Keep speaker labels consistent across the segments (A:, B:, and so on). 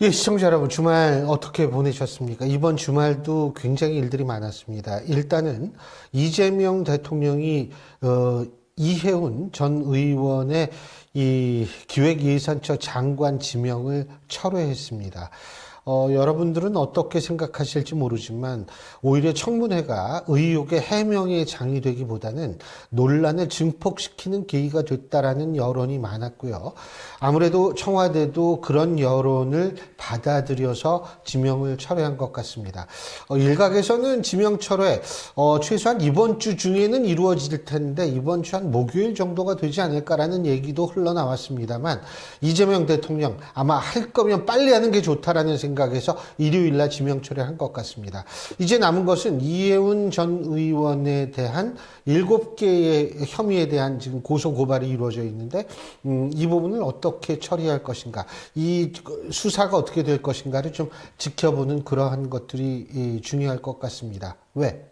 A: 예, 시청자 여러분, 주말 어떻게 보내셨습니까? 이번 주말도 굉장히 일들이 많았습니다. 일단은 이재명 대통령이 이해운 전 의원의 이 기획예산처 장관 지명을 철회했습니다. 여러분들은 어떻게 생각하실지 모르지만 오히려 청문회가 의혹의 해명의 장이 되기보다는 논란을 증폭시키는 계기가 됐다라는 여론이 많았고요. 아무래도 청와대도 그런 여론을 받아들여서 지명을 철회한 것 같습니다. 일각에서는 지명 철회 최소한 이번 주 중에는 이루어질 텐데 이번 주 한 목요일 정도가 되지 않을까라는 얘기도 흘러나왔습니다만 이재명 대통령 아마 할 거면 빨리 하는 게 좋다라는 생각에서 일요일날 지명 철회한 것 같습니다. 이제 남은 것은 이해운 전 의원에 대한 7개의 혐의에 대한 지금 고소 고발이 이루어져 있는데 이 부분을 어떻게 처리할 것인가, 이 수사가 어떻게 될 것인가를 좀 지켜보는 그러한 것들이 중요할 것 같습니다. 왜?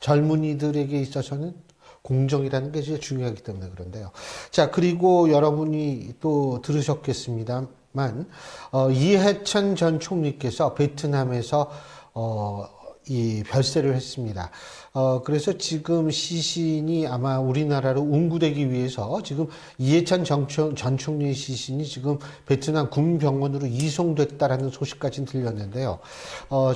A: 젊은이들에게 있어서는 공정이라는 게 제일 중요하기 때문에 그런데요. 자, 그리고 여러분이 또 들으셨겠습니다만 이해찬 전 총리께서 베트남에서 이 별세를 했습니다. 그래서 지금 시신이 아마 우리나라로 운구되기 위해서 지금 이해찬 전 총리의 시신이 지금 베트남 군병원으로 이송됐다라는 소식까지 들렸는데요.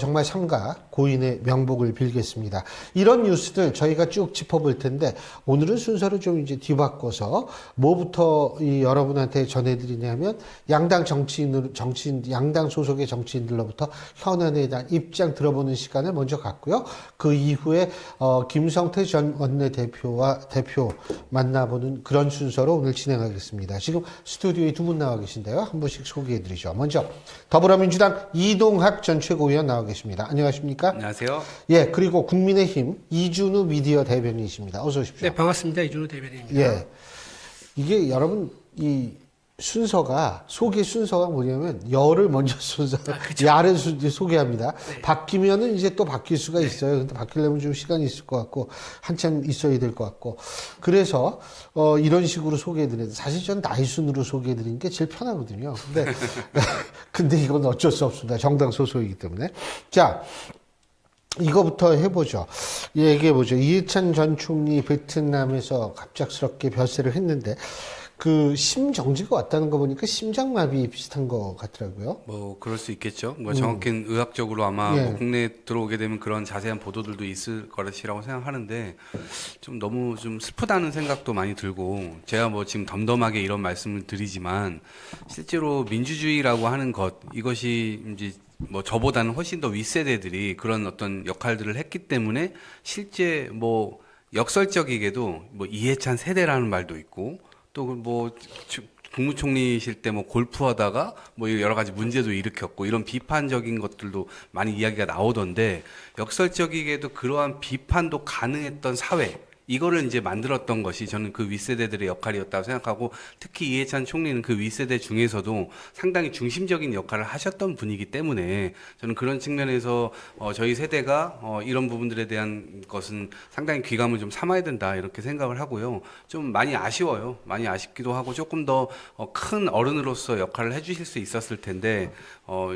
A: 정말 삼가 고인의 명복을 빌겠습니다. 이런 뉴스들 저희가 쭉 짚어볼 텐데 오늘은 순서를 좀 이제 뒤바꿔서 뭐부터 여러분한테 전해드리냐면 양당 양당 소속의 정치인들로부터 현안에 대한 입장 들어보는 시간을 먼저 갖고요. 그 이후에 김성태 전 원내대표와 대표 만나보는 그런 순서로 오늘 진행하겠습니다. 지금 스튜디오에 두 분 나와 계신데요. 한 분씩 소개해드리죠. 먼저 더불어민주당 이동학 전 최고위원 나와 계십니다. 안녕하십니까?
B: 안녕하세요.
A: 예, 그리고 국민의힘 이준우 미디어 대변인이십니다. 어서 오십시오.
C: 네, 반갑습니다. 이준우 대변인입니다.
A: 예, 이게 여러분 이 소개 순서가 뭐냐면 여를 먼저 야를 소개합니다.
C: 네.
A: 바뀌면은 이제 또 바뀔 수가 있어요. 근데 바뀌려면 좀 시간이 있을 것 같고 한참 있어야 될 것 같고 그래서 이런 식으로 소개해드려요. 사실 전 나이 순으로 소개해드리는 게 제일 편하거든요. 근데 이건 어쩔 수 없습니다. 정당 소속이기 때문에. 자, 이거부터 해보죠. 얘기해보죠. 이해찬 전 총리 베트남에서 갑작스럽게 별세를 했는데 그 심정지가 왔다는 거 보니까 심장마비 비슷한 거 같더라고요.
B: 뭐 그럴 수 있겠죠. 뭐 정확히 의학적으로 아마
A: 예.
B: 뭐 국내에 들어오게 되면 그런 자세한 보도들도 있을 것이라고 생각하는데 좀 너무 좀 슬프다는 생각도 많이 들고 제가 뭐 지금 덤덤하게 이런 말씀을 드리지만 실제로 민주주의라고 하는 것 이것이 이제 뭐 저보다는 훨씬 더 윗세대들이 그런 어떤 역할들을 했기 때문에 실제 뭐 역설적이게도 뭐 이해찬 세대라는 말도 있고 또 뭐 국무총리실 때 뭐 골프하다가 뭐 여러 가지 문제도 일으켰고 이런 비판적인 것들도 많이 이야기가 나오던데 역설적이게도 그러한 비판도 가능했던 사회 이거를 이제 만들었던 것이 저는 그 윗세대들의 역할이었다고 생각하고 특히 이해찬 총리는 그 윗세대 중에서도 상당히 중심적인 역할을 하셨던 분이기 때문에 저는 그런 측면에서 저희 세대가 이런 부분들에 대한 것은 상당히 귀감을 좀 삼아야 된다 이렇게 생각을 하고요. 좀 많이 아쉬워요. 많이 아쉽기도 하고 조금 더 큰 어른으로서 역할을 해주실 수 있었을 텐데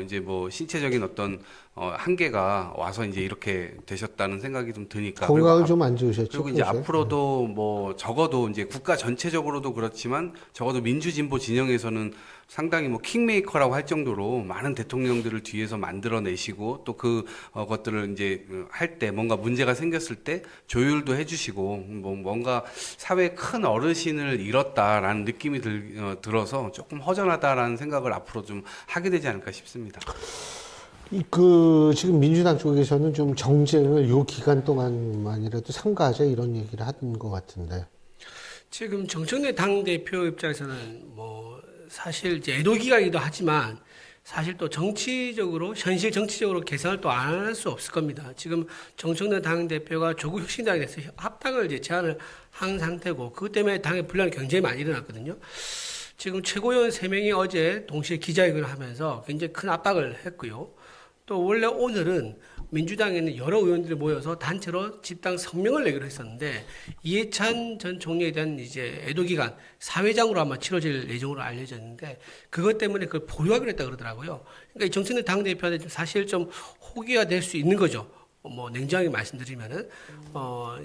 B: 이제 뭐 신체적인 어떤 한계가 와서 이제 이렇게 되셨다는 생각이 좀 드니까
A: 건강을 좀 안 좋으셨죠.
B: 그리고 이제 앞으로도 뭐 적어도 이제 국가 전체적으로도 그렇지만 적어도 민주진보 진영에서는 상당히 뭐 킹메이커라고 할 정도로 많은 대통령들을 뒤에서 만들어내시고 또 그 것들을 이제 할 때 뭔가 문제가 생겼을 때 조율도 해주시고 뭐 뭔가 사회의 큰 어르신을 잃었다라는 느낌이 들어서 조금 허전하다라는 생각을 앞으로 좀 하게 되지 않을까 싶습니다.
A: 지금 민주당 쪽에서는 좀 정쟁을 요 기간 동안만이라도 삼가하자 이런 얘기를 하는 것 같은데.
C: 지금 정청래 당대표 입장에서는 뭐 사실 이제 애도 기간이기도 하지만 사실 또 정치적으로 현실 정치적으로 개선을 또 안 할 수 없을 겁니다. 지금 정청래 당대표가 조국 혁신당에 대해서 합당을 이제 제안을 한 상태고 그것 때문에 당의 분란이 굉장히 많이 일어났거든요. 지금 최고위원 3명이 어제 동시에 기자회견을 하면서 굉장히 큰 압박을 했고요. 또 원래 오늘은 민주당에 있는 여러 의원들이 모여서 단체로 집단 성명을 내기로 했었는데 이해찬 전 총리에 대한 이제 애도 기간 사회장으로 아마 치러질 예정으로 알려졌는데 그것 때문에 그걸 보류하기로 했다 그러더라고요. 그러니까 이 정치인들 당 대표한테 사실 좀 호기가 될 수 있는 거죠. 뭐 냉정하게 말씀드리면은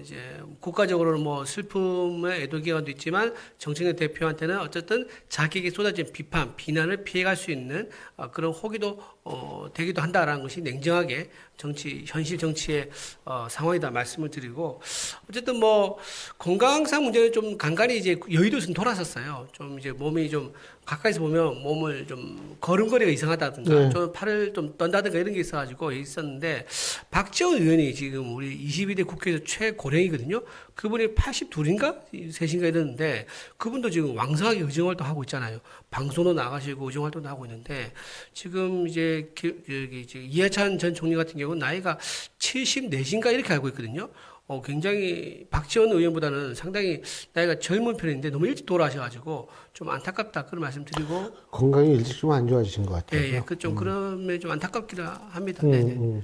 C: 이제 국가적으로는 뭐 슬픔의 애도 기간도 있지만 정치인 대표한테는 어쨌든 자기에게 쏟아진 비판, 비난을 피해갈 수 있는 그런 호기도 되기도 한다라는 것이 냉정하게 현실 정치의 상황이다 말씀을 드리고 어쨌든 뭐 건강상 문제는 좀 간간히 이제 여의도 좀 돌았었어요. 좀 이제 몸이 좀 가까이서 보면 몸을 좀 걸음걸이가 이상하다든가
A: 네.
C: 좀 팔을 좀 떤다든가 이런 게 있어가지고 있었는데 박지원 의원이 지금 우리 22대 국회에서 최고령이거든요. 그분이 82인가 3인가 이랬는데 그분도 지금 왕성하게 의정활동 하고 있잖아요. 방송도 나가시고 의정활동도 하고 있는데 지금 이제 이해찬 전 총리 같은 경우는 나이가 74인가 이렇게 알고 있거든요. 굉장히 박지원 의원보다는 상당히 나이가 젊은 편인데 너무 일찍 돌아가셔가지고 좀 안타깝다 그런 말씀드리고
A: 건강이 일찍 좀 안 좋아지신 것 같아요.
C: 예, 좀 그런 면이 좀 안타깝기도 합니다. 네네.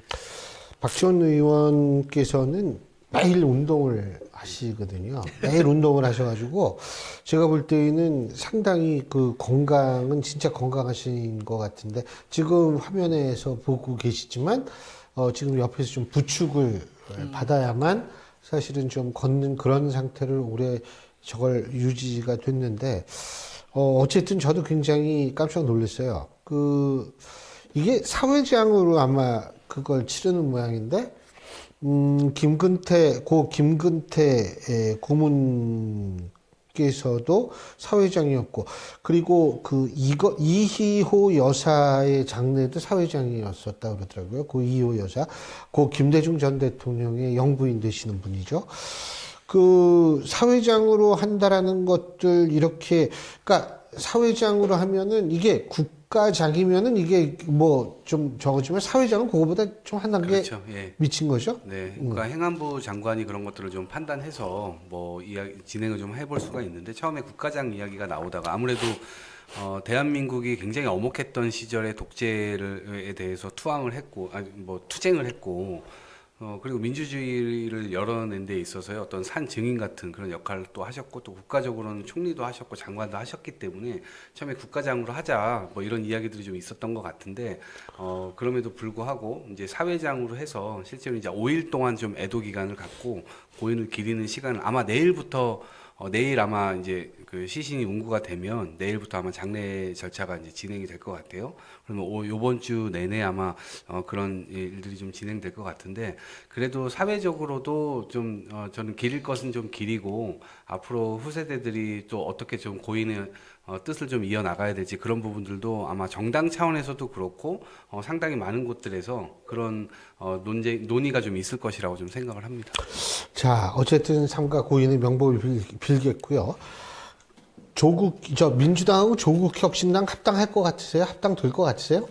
A: 박지원 의원께서는 매일 운동을 하시거든요. 매일 운동을 하셔가지고 제가 볼 때는 상당히 그 건강은 진짜 건강하신 것 같은데 지금 화면에서 보고 계시지만 지금 옆에서 좀 부축을 받아야만 사실은 좀 걷는 그런 상태를 오래 저걸 유지가 됐는데 어쨌든 저도 굉장히 깜짝 놀랐어요. 이게 사회장으로 아마 그걸 치르는 모양인데 김근태 고문께서도 사회장이었고 그리고 이희호 여사의 장례도 사회장이었었다 그러더라고요. 이희호 여사, 김대중 전 대통령의 영부인 되시는 분이죠. 사회장으로 한다라는 것들 그러니까 사회장으로 하면은 이게 국가장이면은 이게 뭐 좀 적어지만 사회장은 그거보다 좀 한 단계
B: 그렇죠. 예.
A: 미친 거죠?
B: 네, 그러니까 행안부 장관이 그런 것들을 좀 판단해서 뭐 진행을 좀 해볼 수가 있는데 처음에 국가장 이야기가 나오다가 아무래도 대한민국이 굉장히 엄혹했던 시절에 독재에 대해서 투쟁을 했고 그리고 민주주의를 열어낸 데 있어서의 어떤 산 증인 같은 그런 역할을 또 하셨고 또 국가적으로는 총리도 하셨고 장관도 하셨기 때문에 처음에 국가장으로 하자 뭐 이런 이야기들이 좀 있었던 것 같은데 그럼에도 불구하고 이제 사회장으로 해서 실제로 이제 5일 동안 좀 애도 기간을 갖고 고인을 기리는 시간을 아마 내일부터 내일 아마 이제 그 시신이 운구가 되면 내일부터 아마 장례 절차가 이제 진행이 될 것 같아요. 그러면 요번 주 내내 아마 그런 일들이 좀 진행될 것 같은데 그래도 사회적으로도 좀 저는 기릴 것은 좀 기리고 앞으로 후세대들이 또 어떻게 좀 고인의 뜻을 좀 이어나가야 될지 그런 부분들도 아마 정당 차원에서도 그렇고 상당히 많은 곳들에서 그런 논의가 좀 있을 것이라고 좀 생각을 합니다.
A: 자, 어쨌든 삼가 고인의 명복을 빌겠고요. 민주당하고 조국혁신당 합당할 것 같으세요? 합당될 것 같으세요?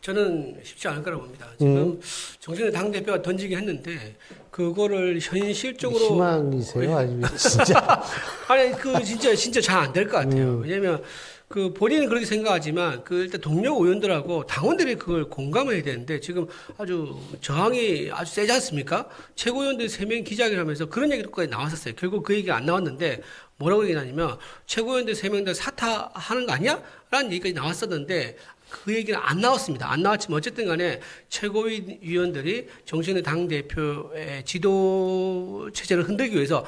C: 저는 쉽지 않을 거라고 봅니다. 지금 정진의 당대표가 던지긴 했는데 그거를 현실적으로
A: 희망이세요? 아니면 진짜?
C: 아니 진짜 잘 안 될 것 같아요. 왜냐면 본인은 그렇게 생각하지만 일단 동료 의원들하고 당원들이 그걸 공감을 해야 되는데 지금 아주 저항이 아주 세지 않습니까? 최고위원들 3명 기자회견을 하면서 그런 얘기까지 나왔었어요. 결국 그 얘기가 안 나왔는데 뭐라고 얘기하냐면 최고위원들 3명 다 사퇴하는 거 아니야? 라는 얘기까지 나왔었는데 그 얘기는 안 나왔습니다. 안 나왔지만 어쨌든 간에 최고위원들이 정신의 당대표의 지도 체제를 흔들기 위해서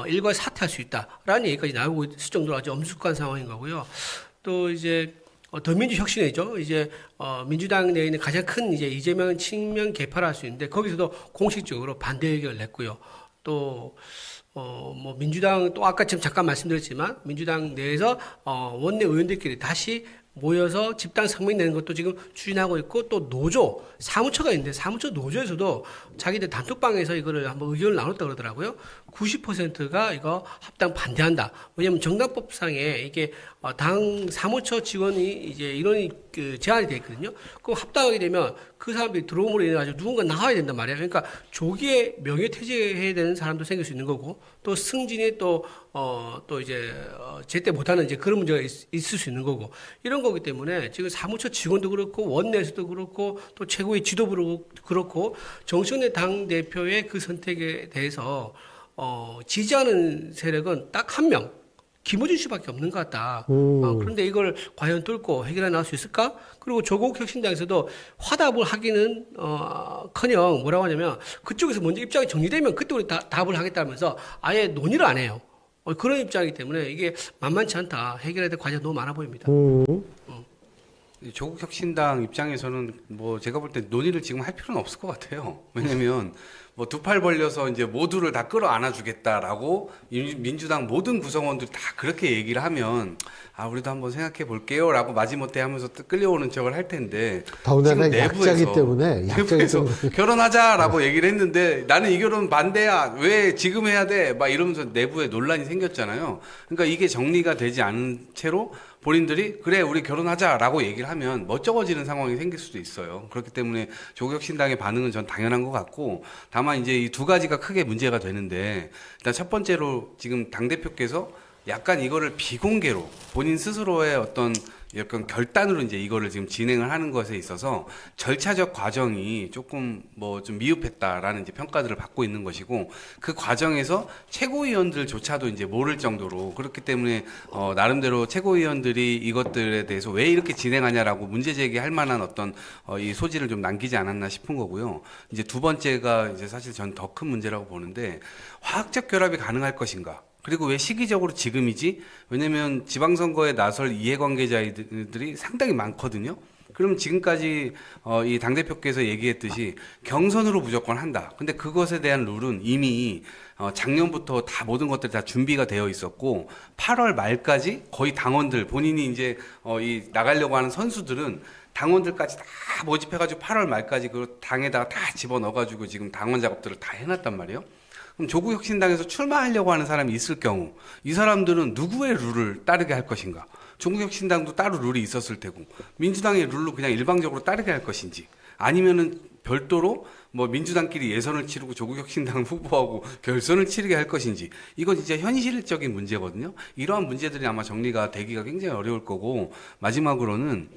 C: 일괄 사퇴할 수 있다라는 얘기까지 나오고 있을 정도로 아주 엄숙한 상황인 거고요. 또 이제 더민주 혁신이죠. 이제 민주당 내에 있는 가장 큰 이제 이재명 친명 개파를 할 수 있는데 거기서도 공식적으로 반대 의견을 냈고요. 또 뭐 민주당 또 아까 지금 잠깐 말씀드렸지만 민주당 내에서 원내 의원들끼리 다시 모여서 집단 성명 내는 것도 지금 추진하고 있고 또 노조 사무처가 있는데 사무처 노조에서도 자기들 단톡방에서 이거를 한번 의견을 나눴다 그러더라고요. 90%가 이거 합당 반대한다. 왜냐하면 정당법상에 이게 당 사무처 직원이 이제 이런 그 제한이 돼 있거든요. 그럼 합당하게 되면 그 사람들이 들어옴으로 인해 가지고 누군가 나와야 된단 말이에요. 그러니까 조기에 명예퇴직해야 되는 사람도 생길 수 있는 거고 또 승진이 또 이제 제때 못하는 이제 그런 문제가 있을 수 있는 거고 이런 거기 때문에 지금 사무처 직원도 그렇고 원내에서도 그렇고 또 최고의 지도부도 그렇고 정청래 당 대표의 그 선택에 대해서 지지하는 세력은 딱 한 명. 김어준 씨밖에 없는 것 같다. 그런데 이걸 과연 뚫고 해결해 나갈 수 있을까? 그리고 조국 혁신당에서도 화답을 하기는 커녕 뭐라고 하냐면 그쪽에서 먼저 입장이 정리되면 그때 우리 답을 하겠다면서 아예 논의를 안 해요. 그런 입장이기 때문에 이게 만만치 않다. 해결해야 될 과제가 너무 많아 보입니다.
B: 조국 혁신당 입장에서는 뭐 제가 볼 때 논의를 지금 할 필요는 없을 것 같아요. 왜냐면 뭐 두 팔 벌려서 이제 모두를 다 끌어안아 주겠다라고 민주당 모든 구성원들이 다 그렇게 얘기를 하면 우리도 한번 생각해 볼게요라고 마지못해 하면서 또 끌려오는 척을 할 텐데
A: 더군다나
B: 지금
A: 약자기 때문에
B: 내부에서 결혼하자라고 얘기를 했는데 나는 이 결혼 반대야. 왜 지금 해야 돼? 막 이러면서 내부에 논란이 생겼잖아요. 그러니까 이게 정리가 되지 않은 채로 본인들이 그래 우리 결혼하자라고 얘기를 하면 멋쩍어지는 상황이 생길 수도 있어요. 그렇기 때문에 조국혁신당의 반응은 전 당연한 것 같고 다만 이제 이 두 가지가 크게 문제가 되는데 일단 첫 번째로 지금 당대표께서 약간 이거를 비공개로 본인 스스로의 어떤 약간 결단으로 이제 이거를 지금 진행을 하는 것에 있어서 절차적 과정이 조금 뭐 좀 미흡했다라는 이제 평가들을 받고 있는 것이고 그 과정에서 최고위원들조차도 이제 모를 정도로 그렇기 때문에 나름대로 최고위원들이 이것들에 대해서 왜 이렇게 진행하냐라고 문제 제기할 만한 어떤 이 소지를 좀 남기지 않았나 싶은 거고요. 이제 두 번째가 이제 사실 전 더 큰 문제라고 보는데 화학적 결합이 가능할 것인가? 그리고 왜 시기적으로 지금이지? 왜냐면 지방선거에 나설 이해관계자들이 상당히 많거든요. 그럼 지금까지 이 당대표께서 얘기했듯이 경선으로 무조건 한다. 근데 그것에 대한 룰은 이미 작년부터 다 모든 것들이 다 준비가 되어 있었고 8월 말까지 거의 당원들 본인이 이제 이 나가려고 하는 선수들은 당원들까지 다 모집해가지고 8월 말까지 그 당에다가 다 집어넣어가지고 지금 당원 작업들을 다 해놨단 말이에요. 그럼 조국혁신당에서 출마하려고 하는 사람이 있을 경우 이 사람들은 누구의 룰을 따르게 할 것인가? 조국혁신당도 따로 룰이 있었을 테고 민주당의 룰로 그냥 일방적으로 따르게 할 것인지 아니면은 별도로 뭐 민주당끼리 예선을 치르고 조국혁신당 후보하고 결선을 치르게 할 것인지 이건 진짜 현실적인 문제거든요. 이러한 문제들이 아마 정리가 되기가 굉장히 어려울 거고 마지막으로는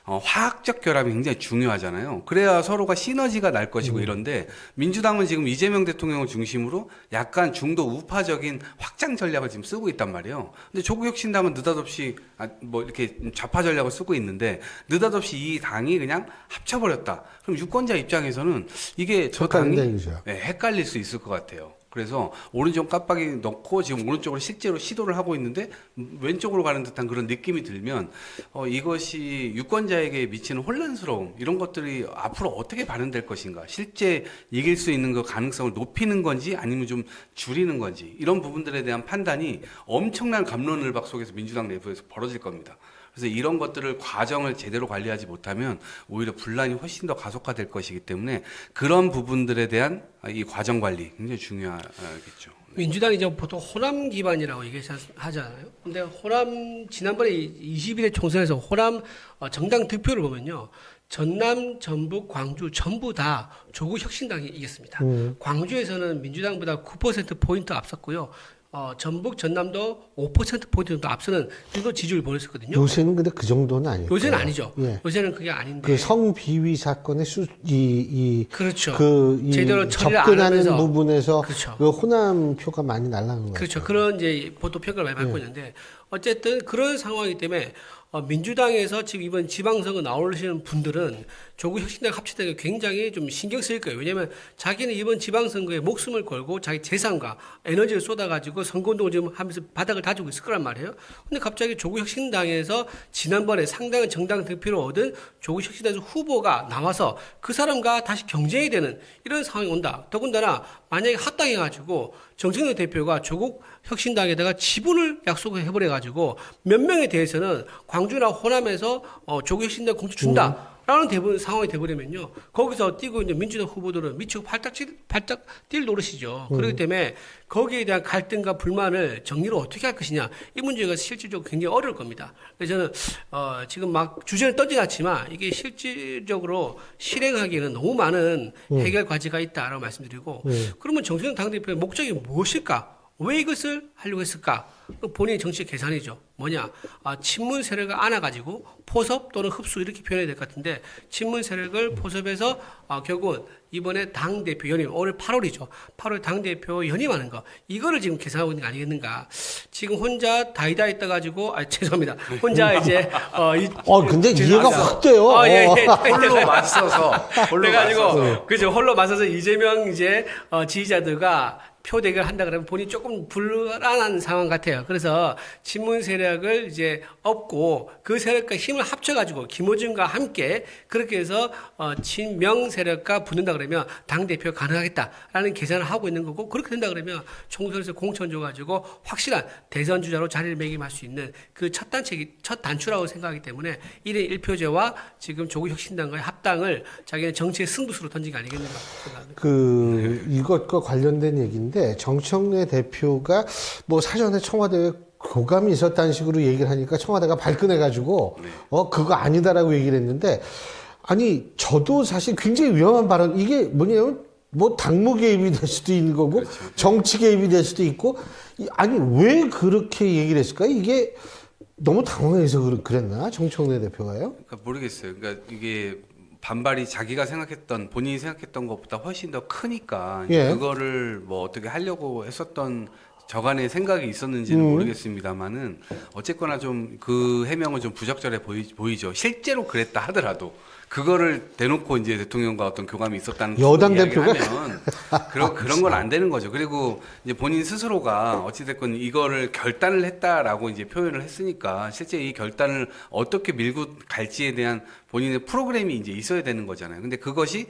B: 화학적 결합이 굉장히 중요하잖아요. 그래야 서로가 시너지가 날 것이고 이런데 민주당은 지금 이재명 대통령을 중심으로 약간 중도 우파적인 확장 전략을 지금 쓰고 있단 말이에요. 근데 조국혁신당은 느닷없이 뭐 이렇게 좌파 전략을 쓰고 있는데 느닷없이 이 당이 그냥 합쳐버렸다. 그럼 유권자 입장에서는 이게 저 당이 헷갈릴 수 있을 것 같아요. 그래서 오른쪽 깜빡이 넣고 지금 오른쪽으로 실제로 시도를 하고 있는데 왼쪽으로 가는 듯한 그런 느낌이 들면 이것이 유권자에게 미치는 혼란스러움 이런 것들이 앞으로 어떻게 반영될 것인가 실제 이길 수 있는 그 가능성을 높이는 건지 아니면 좀 줄이는 건지 이런 부분들에 대한 판단이 엄청난 갑론을박 속에서 민주당 내부에서 벌어질 겁니다. 그래서 이런 것들을 과정을 제대로 관리하지 못하면 오히려 분란이 훨씬 더 가속화될 것이기 때문에 그런 부분들에 대한 이 과정 관리 굉장히 중요하겠죠.
C: 민주당이 이제 보통 호남 기반이라고 얘기하잖아요. 근데 호남 지난번에 21대 총선에서 호남 정당 득표를 보면요. 전남, 전북, 광주 전부 다 조국 혁신당이 이겼습니다. 광주에서는 민주당보다 9%포인트 앞섰고요. 전북, 전남도 5%포인트 정도 앞서는 정도 지지율을 보였었거든요.
A: 요새는 근데 그 정도는 아니에요.
C: 요새는 아니죠.
A: 예.
C: 요새는 그게 아닌데.
A: 그 성비위 사건의
C: 그렇죠.
A: 제대로 접근하는 부분에서
C: 그렇죠.
A: 그 호남 표가 많이 날아간 거예요.
C: 그렇죠. 그런 이제 보통 평가를 많이 받고 있는데 어쨌든 그런 상황이기 때문에 민주당에서 지금 이번 지방선거 나오시는 분들은 조국 혁신당 합치되게 굉장히 좀 신경 쓰일 거예요. 왜냐하면 자기는 이번 지방선거에 목숨을 걸고 자기 재산과 에너지를 쏟아가지고 선거운동을 지금 하면서 바닥을 다지고 있을 거란 말이에요. 근데 갑자기 조국 혁신당에서 지난번에 상당한 정당 득표를 얻은 조국 혁신당에서 후보가 나와서 그 사람과 다시 경쟁이 되는 이런 상황이 온다. 더군다나 만약에 합당해가지고 정청래 대표가 조국 혁신당에다가 지분을 약속을 해버려가지고 몇 명에 대해서는 광주나 호남에서 조국 혁신당 공천 준다. 라는 상황이 돼버리면요. 거기서 뛰고 있는 민주당 후보들은 미치고 발작 뛸 노릇이죠. 그렇기 때문에 거기에 대한 갈등과 불만을 정리를 어떻게 할 것이냐. 이 문제가 실질적으로 굉장히 어려울 겁니다. 그래서 저는, 지금 막 주제를 던져놨지만 이게 실질적으로 실행하기에는 너무 많은 해결 과제가 있다라고 말씀드리고 그러면 정세균 당대표의 목적이 무엇일까? 왜 이것을 하려고 했을까? 본인의 정치 계산이죠. 뭐냐? 친문 세력을 안아가지고 포섭 또는 흡수 이렇게 표현해야 될 것 같은데 친문 세력을 포섭해서 결국은 이번에 당대표 연임, 올해 8월이죠. 8월 당대표 연임하는 거. 이거를 지금 계산하고 있는 거 아니겠는가. 지금 혼자 다이다이 떠가지고, 죄송합니다. 혼자 이제,
A: 근데 이해가 확 돼요.
B: 홀로 맞서서,
C: 그래가지고, 그죠. 홀로 맞서서 이재명 이제, 지지자들과 표 대결 한다 그러면 본인이 조금 불안한 상황 같아요. 그래서 친문 세력을 이제 업고 그 세력과 힘을 합쳐가지고 김어준과 함께 그렇게 해서 친명 세력과 붙는다 그러면 당대표 가능하겠다라는 계산을 하고 있는 거고 그렇게 된다 그러면 총선에서 공천 줘가지고 확실한 대선 주자로 자리를 매김할 수 있는 그 첫 단추라고 생각하기 때문에 1인 1표제와 지금 조국혁신당과의 합당을 자기는 정치의 승부수로 던진 게 아니겠는가 생각합니다.
A: 이것과 관련된 얘기인데 정청래 대표가 뭐 사전에 청와대에 교감이 있었다는 식으로 얘기를 하니까 청와대가 발끈해가지고 그거 아니다라고 얘기를 했는데 아니 저도 사실 굉장히 위험한 발언 이게 뭐냐면 뭐 당무 개입이 될 수도 있는 거고
B: 그렇죠.
A: 정치 개입이 될 수도 있고 아니 왜 그렇게 얘기를 했을까 이게 너무 당황해서 그랬나 정청래 대표가요?
B: 그러니까 모르겠어요. 그러니까 이게 반발이 자기가 본인이 생각했던 것보다 훨씬 더 크니까 그거를 뭐 어떻게 하려고 했었던 저간의 생각이 있었는지는 모르겠습니다만은 어쨌거나 좀 그 해명은 좀 부적절해 보이죠. 실제로 그랬다 하더라도 그거를 대놓고 이제 대통령과 어떤 교감이 있었다는
A: 여당 대표가
B: 하면 그런 건 안 되는 거죠. 그리고 이제 본인 스스로가 어찌됐건 이거를 결단을 했다라고 이제 표현을 했으니까 실제 이 결단을 어떻게 밀고 갈지에 대한 본인의 프로그램이 이제 있어야 되는 거잖아요. 근데 그것이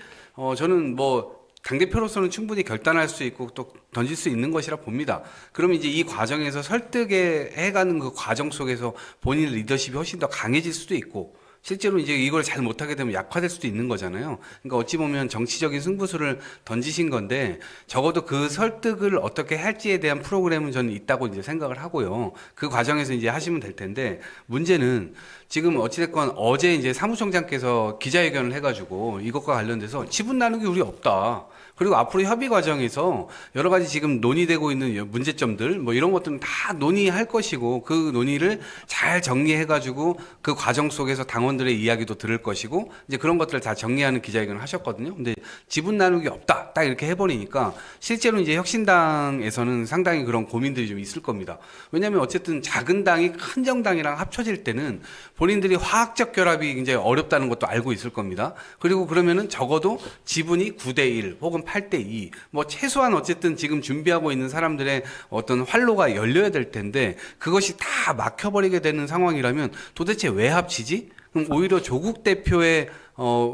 B: 저는 뭐 당대표로서는 충분히 결단할 수 있고 또 던질 수 있는 것이라 봅니다. 그러면 이제 이 과정에서 설득해가는 그 과정 속에서 본인 리더십이 훨씬 더 강해질 수도 있고 실제로 이제 이걸 잘 못하게 되면 약화될 수도 있는 거잖아요. 그러니까 어찌 보면 정치적인 승부수를 던지신 건데 적어도 그 설득을 어떻게 할지에 대한 프로그램은 저는 있다고 이제 생각을 하고요. 그 과정에서 이제 하시면 될 텐데 문제는 지금 어찌됐건 어제 이제 사무총장께서 기자회견을 해가지고 이것과 관련돼서 지분 나누기 우리 없다. 그리고 앞으로 협의 과정에서 여러 가지 지금 논의되고 있는 문제점들 뭐 이런 것들은 다 논의할 것이고 그 논의를 잘 정리해가지고 그 과정 속에서 당원들의 이야기도 들을 것이고 이제 그런 것들을 다 정리하는 기자회견을 하셨거든요. 근데 지분 나누기 없다 딱 이렇게 해버리니까 실제로 이제 혁신당에서는 상당히 그런 고민들이 좀 있을 겁니다. 왜냐하면 어쨌든 작은 당이 큰 정당이랑 합쳐질 때는 본인들이 화학적 결합이 굉장히 어렵다는 것도 알고 있을 겁니다. 그리고 그러면은 적어도 지분이 9대1 혹은 8대2 뭐 최소한 어쨌든 지금 준비하고 있는 사람들의 어떤 활로가 열려야 될 텐데 그것이 다 막혀버리게 되는 상황이라면 도대체 왜 합치지? 그럼 오히려 조국 대표의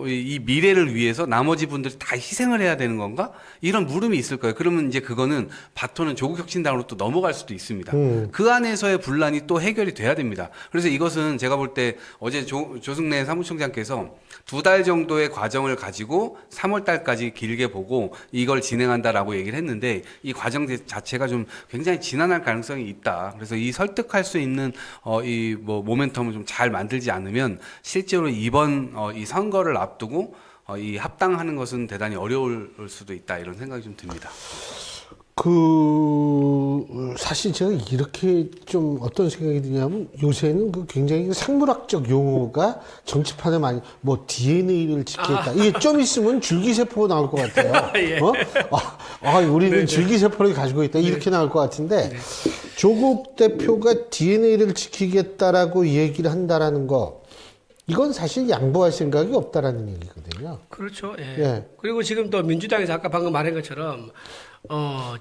B: 이 미래를 위해서 나머지 분들이 다 희생을 해야 되는 건가? 이런 물음이 있을 거예요. 그러면 이제 그거는 바톤은 조국혁신당으로 또 넘어갈 수도 있습니다. 그 안에서의 분란이 또 해결이 돼야 됩니다. 그래서 이것은 제가 볼 때 어제 조승래 사무총장께서 2달 정도의 과정을 가지고 3월 달까지 길게 보고 이걸 진행한다라고 얘기를 했는데 이 과정 자체가 좀 굉장히 지난할 가능성이 있다. 그래서 이 설득할 수 있는 이 뭐 모멘텀을 좀 잘 만들지 않으면 실제로 이번 이 선거를 앞두고 이 합당하는 것은 대단히 어려울 수도 있다 이런 생각이 좀 듭니다.
A: 사실 제가 이렇게 좀 어떤 생각이 드냐면 요새는 그 굉장히 상물학적 용어가 정치판에 많이 뭐 DNA를 지키겠다. 이게 좀 있으면 줄기세포가 나올 것 같아요.
C: 예.
A: 우리는
C: 네네.
A: 줄기세포를 가지고 있다. 이렇게 나올 것 같은데 조국 대표가 DNA를 지키겠다라고 얘기를 한다라는 거 이건 사실 양보할 생각이 없다라는 얘기거든요.
C: 그렇죠. 예.
A: 예.
C: 그리고 지금 또 민주당에서 아까 방금 말한 것처럼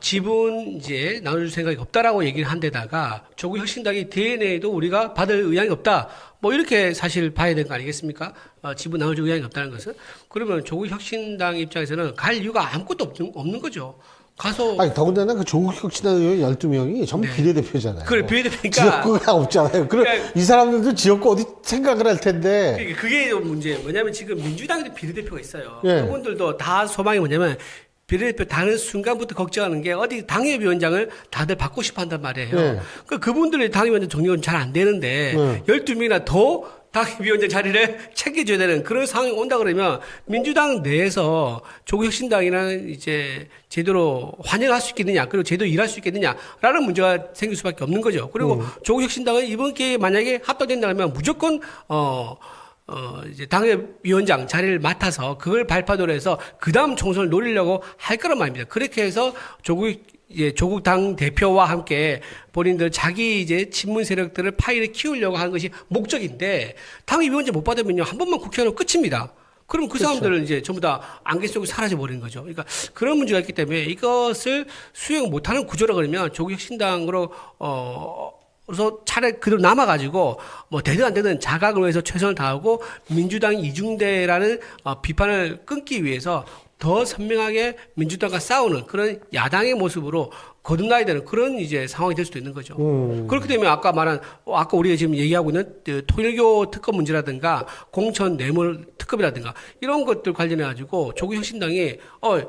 C: 지분 이제 나눠줄 생각이 없다라고 얘기를 한 데다가 조국 혁신당이 DNA도 우리가 받을 의향이 없다. 뭐 이렇게 사실 봐야 되는 거 아니겠습니까? 지분 나눠줄 의향이 없다는 것은. 그러면 조국 혁신당 입장에서는 갈 이유가 아무것도 없는 거죠. 가서
A: 아니, 더군다나 그 조국 혁신당 의원 12명이 전부
C: 네.
A: 비례대표잖아요.
C: 그걸 비례대표니까
A: 지역구가 없잖아요. 그럼
C: 그러니까-
A: 이 사람들도 지역구 어디 생각을 할 텐데.
C: 그러니까 그게 문제예요. 뭐냐면 지금 민주당에도 비례대표가 있어요.
A: 예.
C: 그분들도 다 소망이 뭐냐면 비례대표 다는 순간부터 걱정하는 게 어디 당협위원장을 다들 받고 싶어 한단 말이에요.
A: 예.
C: 그분들의 당협위원장 정리가 잘 안 되는데
A: 예.
C: 12명이나 더 당협위원장 자리를 챙겨줘야 되는 그런 상황이 온다 그러면 민주당 내에서 조국혁신당이라는 이제 제대로 환영할 수 있겠느냐, 그리고 제대로 일할 수 있겠느냐라는 문제가 생길 수밖에 없는 거죠. 그리고 조국혁신당은 이번 기회에 만약에 합당된다면 무조건 이제 당협위원장 자리를 맡아서 그걸 발판으로 해서 그 다음 총선을 노리려고 할 거란 말입니다. 그렇게 해서 조국 당 대표와 함께 본인들 자기 이제 친문 세력들을 파일에 키우려고 하는 것이 목적인데 당협위원장 못 받으면요 한 번만 국회의원 국끝입니다. 그럼 그 사람들은 이제 전부 다 안개 속에 사라져 버리는 거죠. 그러니까 그런 문제가 있기 때문에 이것을 수용 못하는 구조라 그러면 조국혁신당으로 그래서 차라리 그대로 남아가지고 뭐 되든 안 되든 자각을 위해서 최선을 다하고 민주당 이중대라는 비판을 끊기 위해서 더 선명하게 민주당과 싸우는 그런 야당의 모습으로 거듭나야 되는 그런 이제 상황이 될 수도 있는 거죠. 그렇게 되면 아까 말한 아까 우리가 지금 얘기하고 있는 통일교 특검 문제라든가 공천 뇌물 특검이라든가 이런 것들 관련해 가지고 조국혁신당이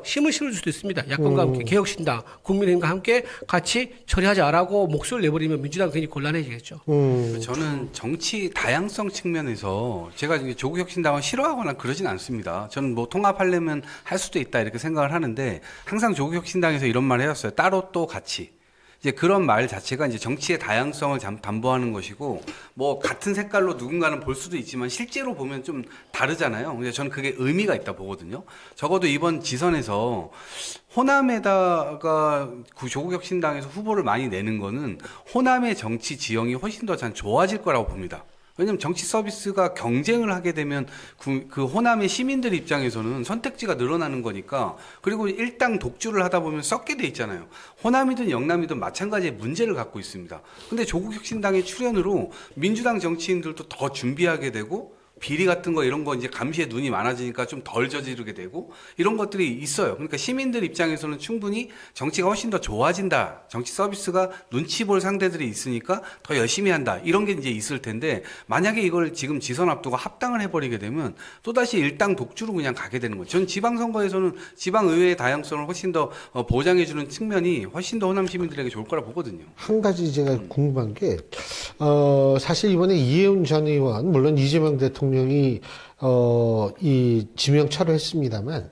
C: 힘을 실을 수도 있습니다. 야권과 함께 개혁신당, 국민의힘과 함께 같이 처리하자라고 목소리를 내버리면 민주당 굉장히 곤란해지겠죠.
B: 저는 정치 다양성 측면에서 제가 이제 조국혁신당을 싫어하거나 그러진 않습니다. 저는 뭐 통합하려면 할 수도 있다 이렇게 생각을 하는데 항상 조국혁신당에서 이런 말을 해왔어요. 따로 또 같이. 이제 그런 말 자체가 이제 정치의 다양성을 담보하는 것이고 뭐 같은 색깔로 누군가는 볼 수도 있지만 실제로 보면 좀 다르잖아요. 근데 저는 그게 의미가 있다 보거든요. 적어도 이번 지선에서 호남에다가 조국혁신당에서 후보를 많이 내는 거는 호남의 정치 지형이 훨씬 더 잘 좋아질 거라고 봅니다. 왜냐면 정치 서비스가 경쟁을 하게 되면 그 호남의 시민들 입장에서는 선택지가 늘어나는 거니까 그리고 일당 독주를 하다 보면 썩게 돼 있잖아요. 호남이든 영남이든 마찬가지의 문제를 갖고 있습니다. 근데 조국혁신당의 출연으로 민주당 정치인들도 더 준비하게 되고 비리 같은 거 이런 거 이제 감시에 눈이 많아지니까 좀 덜 저지르게 되고 이런 것들이 있어요. 그러니까 시민들 입장에서는 충분히 정치가 훨씬 더 좋아진다. 정치 서비스가 눈치 볼 상대들이 있으니까 더 열심히 한다. 이런 게 이제 있을 텐데 만약에 이걸 지금 지선 앞두고 합당을 해버리게 되면 또다시 일당 독주로 그냥 가게 되는 거죠. 전 지방선거에서는 지방의회의 다양성을 훨씬 더 보장해주는 측면이 훨씬 더 호남 시민들에게 좋을 거라 보거든요.
A: 한 가지 제가 궁금한 게, 사실 이번에 이해운 전 의원, 물론 이재명 대통령이, 이 지명 철회했습니다만,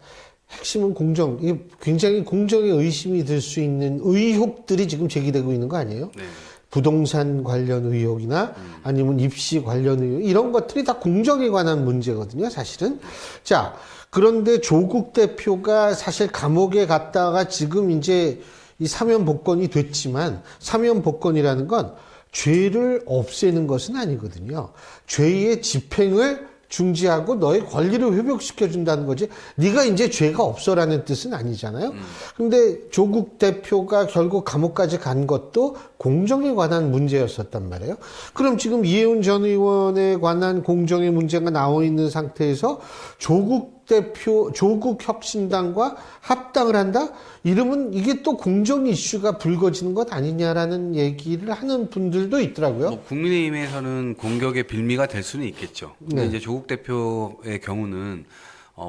A: 핵심은 공정, 이게 굉장히 공정의 의심이 들 수 있는 의혹들이 지금 제기되고 있는 거 아니에요?
B: 네.
A: 부동산 관련 의혹이나 아니면 입시 관련 의혹, 이런 것들이 다 공정에 관한 문제거든요, 사실은. 자, 그런데 조국 대표가 사실 감옥에 갔다가 지금 이제 이 사면 복권이 됐지만, 사면 복권이라는 건 죄를 없애는 것은 아니거든요. 죄의 집행을 중지하고 너의 권리를 회복시켜 준다는 거지. 네가 이제 죄가 없어라는 뜻은 아니잖아요. 근데 조국 대표가 결국 감옥까지 간 것도 공정에 관한 문제였었단 말이에요. 그럼 지금 이해운 전 의원에 관한 공정의 문제가 나와 있는 상태에서 조국 혁신당과 합당을 한다? 이러면 이게 또 공정 이슈가 불거지는 것 아니냐라는 얘기를 하는 분들도 있더라고요.
B: 뭐 국민의힘에서는 공격의 빌미가 될 수는 있겠죠. 근데
A: 네.
B: 이제 조국 대표의 경우는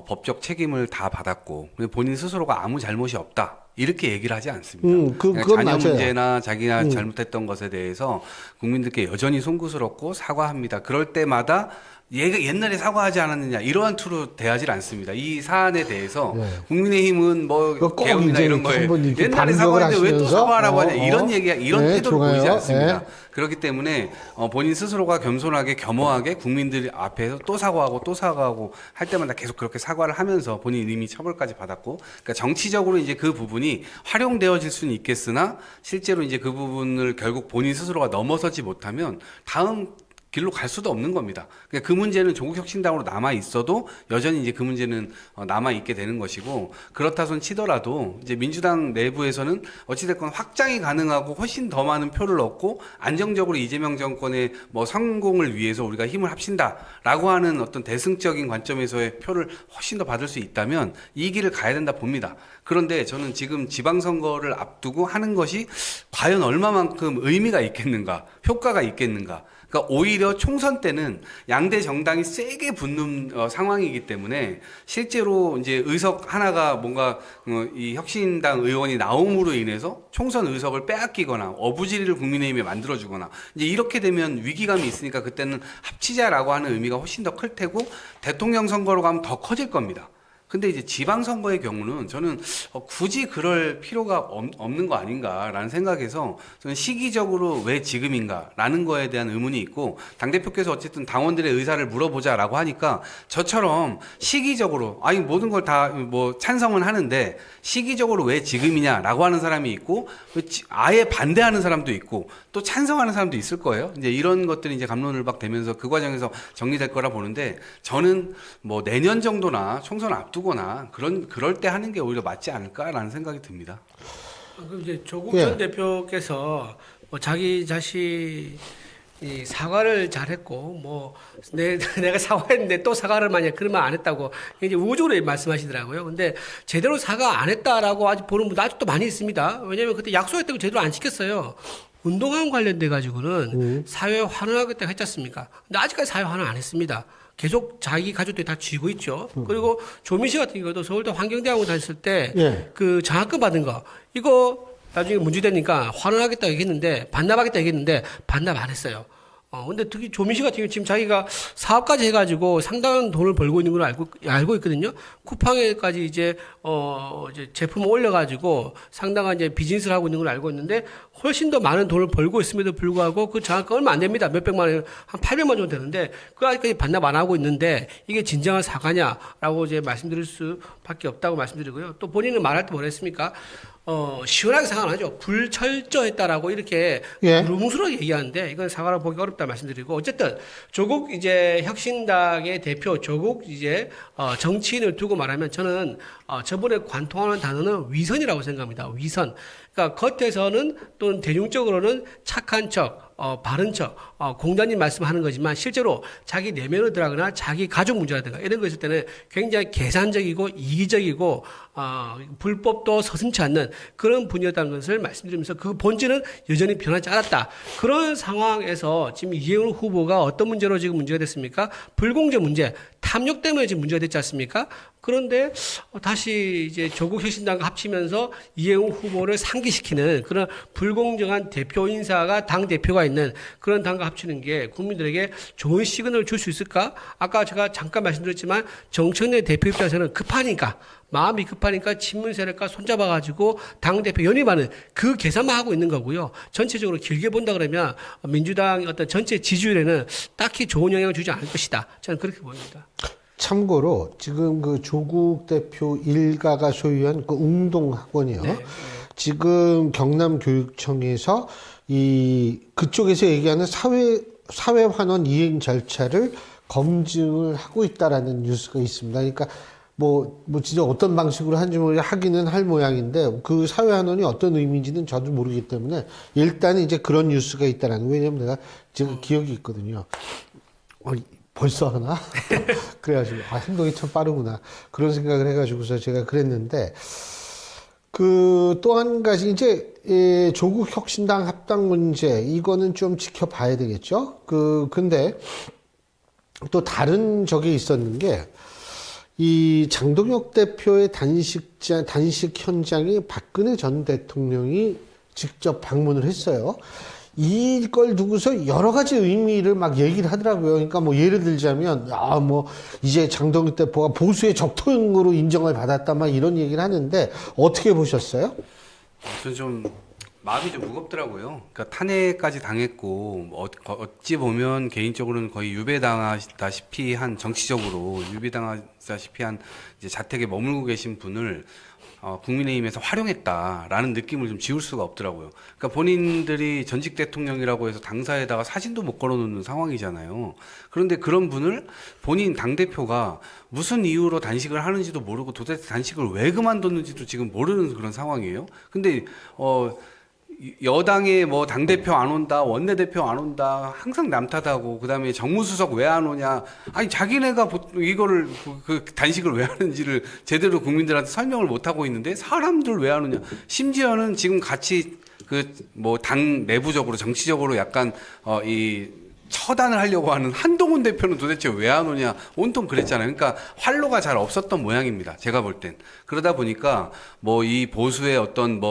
B: 법적 책임을 다 받았고 본인 스스로가 아무 잘못이 없다. 이렇게 얘기를 하지 않습니다.
A: 그건
B: 자녀
A: 맞아요.
B: 문제나 자기가 잘못했던 것에 대해서 국민들께 여전히 송구스럽고 사과합니다. 그럴 때마다 얘가 옛날에 사과하지 않았느냐 이러한 투로 대하지 않습니다. 이 사안에 대해서
A: 네.
B: 국민의힘은 뭐
A: 꼭
B: 개헌이나
A: 이제
B: 이런 거에
A: 한번 이렇게
B: 옛날에
A: 반격을
B: 사과했는데 왜 또
A: 하시면서
B: 사과하라고 하냐 이런 얘기가 이런
A: 네,
B: 태도를
A: 좋아요.
B: 보이지 않습니다.
A: 네.
B: 그렇기 때문에 본인 스스로가 겸손하게 겸허하게 국민들 앞에서 또 사과하고 할 때마다 계속 그렇게 사과를 하면서 본인 이미 처벌까지 받았고 그러니까 정치적으로 이제 그 부분이 활용되어질 수는 있겠으나 실제로 이제 그 부분을 결국 본인 스스로가 넘어서지 못하면 다음 길로 갈 수도 없는 겁니다. 그러니까 그 문제는 조국혁신당으로 남아 있어도 여전히 이제 그 문제는 남아 있게 되는 것이고, 그렇다 손 치더라도 이제 민주당 내부에서는 어찌됐건 확장이 가능하고 훨씬 더 많은 표를 얻고 안정적으로 이재명 정권의 뭐 성공을 위해서 우리가 힘을 합친다라고 하는 어떤 대승적인 관점에서의 표를 훨씬 더 받을 수 있다면 이 길을 가야 된다 봅니다. 그런데 저는 지금 지방선거를 앞두고 하는 것이 과연 얼마만큼 의미가 있겠는가, 효과가 있겠는가. 그러니까 오히려 총선 때는 양대 정당이 세게 붙는 상황이기 때문에 실제로 이제 의석 하나가 뭔가 이 혁신당 의원이 나옴으로 인해서 총선 의석을 빼앗기거나 어부지리를 국민의힘에 만들어주거나 이제 이렇게 되면 위기감이 있으니까 그때는 합치자라고 하는 의미가 훨씬 더 클 테고, 대통령 선거로 가면 더 커질 겁니다. 근데 이제 지방선거의 경우는 저는 굳이 그럴 필요가 없는 거 아닌가라는 생각에서 저는 시기적으로 왜 지금인가라는 거에 대한 의문이 있고, 당대표께서 어쨌든 당원들의 의사를 물어보자라고 하니까 저처럼 시기적으로, 아니 모든 걸 다 뭐 찬성은 하는데 시기적으로 왜 지금이냐라고 하는 사람이 있고, 아예 반대하는 사람도 있고 또 찬성하는 사람도 있을 거예요. 이제 이런 것들이 이제 갑론을박되면서 그 과정에서 정리될 거라 보는데, 저는 뭐 내년 정도나 총선 앞두거나 그럴 때 하는 게 오히려 맞지 않을까라는 생각이 듭니다.
C: 그럼 이제 조국 전 대표께서 뭐 자기 자신이 사과를 잘했고 뭐 내가 사과했는데 또 사과를 만약 그러면 안 했다고 이제 우호적으로 말씀하시더라고요. 근데 제대로 사과 안 했다라고 아직 보는 분도 아직도 많이 있습니다. 왜냐하면 그때 약속했던 거 제대로 안 지켰어요. 운동화 관련돼 가지고는 사회 환원하겠다고 했지 않습니까? 근데 아직까지 사회 환원 안 했습니다. 계속 자기 가족들이 다 쥐고 있죠. 그리고 조민 씨 같은 경우도 서울대 환경대학원 다녔을 때 그 장학금 받은 거 이거 나중에 문제되니까 환원하겠다 얘기했는데 반납하겠다 얘기했는데 반납 안 했어요. 근데 특히 조민 씨 같은 경우 지금 자기가 사업까지 해가지고 상당한 돈을 벌고 있는 걸 알고 있거든요. 쿠팡에까지 이제 제품을 올려가지고 상당한 이제 비즈니스를 하고 있는 걸 알고 있는데 훨씬 더 많은 돈을 벌고 있음에도 불구하고 그 장학금 얼마 안 됩니다. 몇백만 원, 한 800만 원 정도 되는데 그 아직까지 반납 안 하고 있는데 이게 진정한 사과냐라고 이제 말씀드릴 수밖에 없다고 말씀드리고요. 또 본인은 말할 때 뭐라 했습니까? 시원하게 사과는 하죠. 불철저했다라고 이렇게 두루뭉술하게 얘기하는데 이건 사과를 보기 어렵다 말씀드리고, 어쨌든 조국 이제 혁신당의 대표 조국 이제 정치인을 두고 말하면 저는 저번에 관통하는 단어는 위선이라고 생각합니다. 위선. 그러니까 겉에서는 또는 대중적으로는 착한 척, 바른 척, 공자님 말씀하는 거지만 실제로 자기 내면으로 들어가거나 자기 가족 문제라든가 이런 거 있을 때는 굉장히 계산적이고 이기적이고 불법도 서슴지 않는 그런 분이었다는 것을 말씀드리면서 그 본질은 여전히 변하지 않았다. 그런 상황에서 지금 이해운 후보가 어떤 문제로 지금 문제가 됐습니까? 불공정 문제, 탐욕 때문에 지금 문제가 됐지 않습니까? 그런데 다시 이제 조국 혁신당과 합치면서 이해운 후보를 상기시키는 그런 불공정한 대표 인사가 당 대표가 있는 그런 당과 합치는 게 국민들에게 좋은 시그널을 줄 수 있을까? 아까 제가 잠깐 말씀드렸지만 정청래 대표 입장에서는 급하니까 마음이 급하니까 친문 세력과 손잡아가지고 당대표 연임하는 그 계산만 하고 있는 거고요. 전체적으로 길게 본다 그러면 민주당 어떤 전체 지지율에는 딱히 좋은 영향을 주지 않을 것이다. 저는 그렇게 보입니다.
A: 참고로 지금 그 조국 대표 일가가 소유한 그 웅동학원이요. 지금 경남교육청에서 그쪽에서 얘기하는 사회환원 이행 절차를 검증을 하고 있다라는 뉴스가 있습니다. 그러니까 뭐 진짜 어떤 방식으로 하는지 하기는 할 모양인데 그 사회환원이 어떤 의미인지는 저도 모르기 때문에 일단은 이제 그런 뉴스가 있다라는, 왜냐면 내가 지금 기억이 있거든요. 벌써 하나? 그래가지고 행동이 참 빠르구나 그런 생각을 해가지고서 제가 그랬는데, 그 또 한 가지 이제 조국 혁신당 합당 문제, 이거는 좀 지켜봐야 되겠죠. 근데 또 다른 적이 있었는 게, 이 장동혁 대표의 단식 현장에 박근혜 전 대통령이 직접 방문을 했어요. 이걸 두고서 여러 가지 의미를 막 얘기를 하더라고요. 그러니까 뭐 예를 들자면, 이제 장동혁 대표가 보수의 적통으로 인정을 받았다, 막 이런 얘기를 하는데, 어떻게 보셨어요?
B: 저는 좀 마음이 좀 무겁더라고요. 그러니까 탄핵까지 당했고, 어찌 보면 개인적으로는 거의 유배당하다시피 한, 정치적으로 유배당하다시피 한 이제 자택에 머물고 계신 분을 국민의힘에서 활용했다라는 느낌을 좀 지울 수가 없더라고요. 그러니까 본인들이 전직 대통령이라고 해서 당사에다가 사진도 못 걸어놓는 상황이잖아요. 그런데 그런 분을 본인 당대표가 무슨 이유로 단식을 하는지도 모르고 도대체 단식을 왜 그만뒀는지도 지금 모르는 그런 상황이에요. 근데 여당에 뭐 당대표 안 온다, 원내대표 안 온다, 항상 남 탓하고, 그 다음에 정무수석 왜 안 오냐. 아니, 자기네가 이거를, 그 단식을 왜 하는지를 제대로 국민들한테 설명을 못 하고 있는데, 사람들 왜 안 오냐. 심지어는 지금 같이 당 내부적으로, 정치적으로 약간, 처단을 하려고 하는 한동훈 대표는 도대체 왜 안 오냐 온통 그랬잖아요. 그러니까 활로가 잘 없었던 모양입니다. 제가 볼 땐. 그러다 보니까 이 보수의 어떤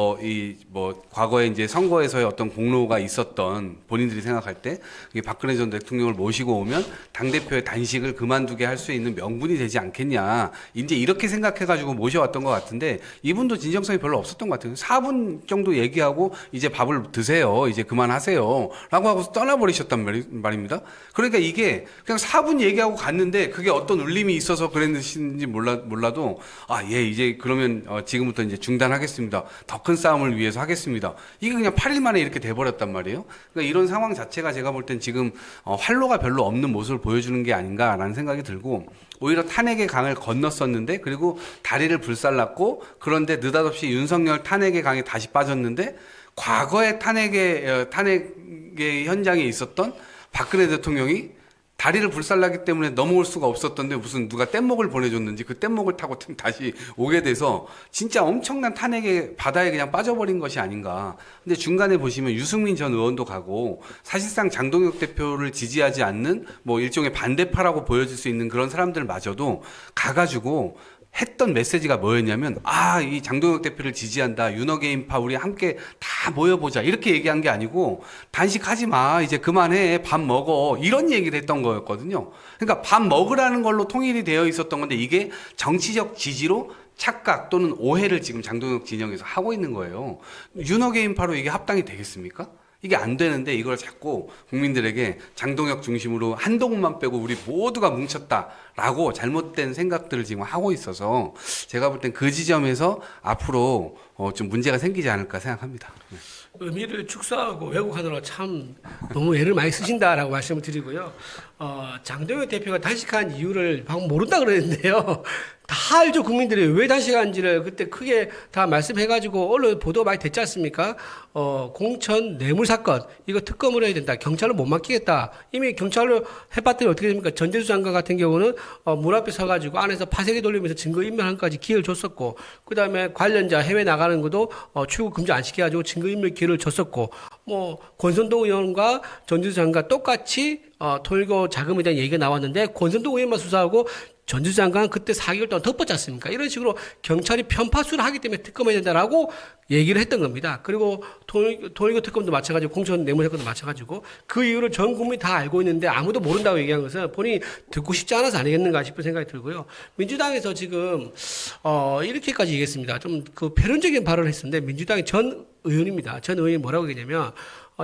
B: 과거에 이제 선거에서의 어떤 공로가 있었던 본인들이 생각할 때 박근혜 전 대통령을 모시고 오면 당대표의 단식을 그만두게 할 수 있는 명분이 되지 않겠냐. 이제 이렇게 생각해가지고 모셔왔던 것 같은데 이분도 진정성이 별로 없었던 것 같아요. 4분 정도 얘기하고 이제 밥을 드세요. 이제 그만하세요. 라고 하고 떠나버리셨단 말입니다. 그러니까 이게 그냥 4분 얘기하고 갔는데 그게 어떤 울림이 있어서 그랬는지 몰라도 이제 그러면 지금부터 이제 중단하겠습니다. 더 큰 싸움을 위해서 하겠습니다. 이게 그냥 8일 만에 이렇게 돼버렸단 말이에요. 그러니까 이런 상황 자체가 제가 볼 땐 지금 활로가 별로 없는 모습을 보여주는 게 아닌가라는 생각이 들고 오히려 탄핵의 강을 건넜었는데 그리고 다리를 불살랐고 그런데 느닷없이 윤석열 탄핵의 강에 다시 빠졌는데 과거의 탄핵의 현장에 있었던 박근혜 대통령이 다리를 불살라기 때문에 넘어올 수가 없었던데 무슨 누가 뗏목을 보내줬는지 그 뗏목을 타고 다시 오게 돼서 진짜 엄청난 탄핵의 바다에 그냥 빠져버린 것이 아닌가. 근데 중간에 보시면 유승민 전 의원도 가고 사실상 장동혁 대표를 지지하지 않는 일종의 반대파라고 보여질 수 있는 그런 사람들마저도 가가지고 했던 메시지가 뭐였냐면 이 장동혁 대표를 지지한다. 윤어게인파 우리 함께 다 모여보자. 이렇게 얘기한 게 아니고 단식하지 마. 이제 그만해. 밥 먹어. 이런 얘기를 했던 거였거든요. 그러니까 밥 먹으라는 걸로 통일이 되어 있었던 건데 이게 정치적 지지로 착각 또는 오해를 지금 장동혁 진영에서 하고 있는 거예요. 윤어게인파로 이게 합당이 되겠습니까? 이게 안 되는데 이걸 자꾸 국민들에게 장동혁 중심으로 한동훈만 빼고 우리 모두가 뭉쳤다라고 잘못된 생각들을 지금 하고 있어서 제가 볼 땐 그 지점에서 앞으로 좀 문제가 생기지 않을까 생각합니다.
C: 의미를 축소하고 왜곡하느라 참 너무 애를 많이 쓰신다라고 말씀을 드리고요. 장동혁 대표가 단식한 이유를 방금 모른다 그랬는데요. 다 알죠. 국민들이 왜 단식한지를 그때 크게 다 말씀해가지고 언론 보도 많이 됐지 않습니까? 공천 뇌물 사건 이거 특검을 해야 된다. 경찰로 못 맡기겠다. 이미 경찰로 해봤더니 어떻게 됩니까? 전재수 장관 같은 경우는 문 앞에 서가지고 안에서 파쇄기 돌리면서 증거 인멸한까지 기회를 줬었고, 그 다음에 관련자 해외 나가는 것도 출국 금지 안 시켜가지고 증거 인멸 기회를 줬었고, 권선동 의원과 전재수 장관 똑같이 통일교 자금에 대한 얘기가 나왔는데 권선동 의원만 수사하고 전재수 장관은 그때 4개월 동안 덮었지 않습니까? 이런 식으로 경찰이 편파수를 하기 때문에 특검해야 된다라고 얘기를 했던 겁니다. 그리고 통일교 특검도 마찬가지고 공천 뇌물 사건도 마찬가지고 그 이유를 전 국민이 다 알고 있는데 아무도 모른다고 얘기한 것은 본인이 듣고 싶지 않아서 아니겠는가 싶은 생각이 들고요. 민주당에서 지금 이렇게까지 얘기했습니다. 좀 그 패륜적인 발언을 했었는데 민주당의 전 의원입니다. 전 의원이 뭐라고 얘기했냐면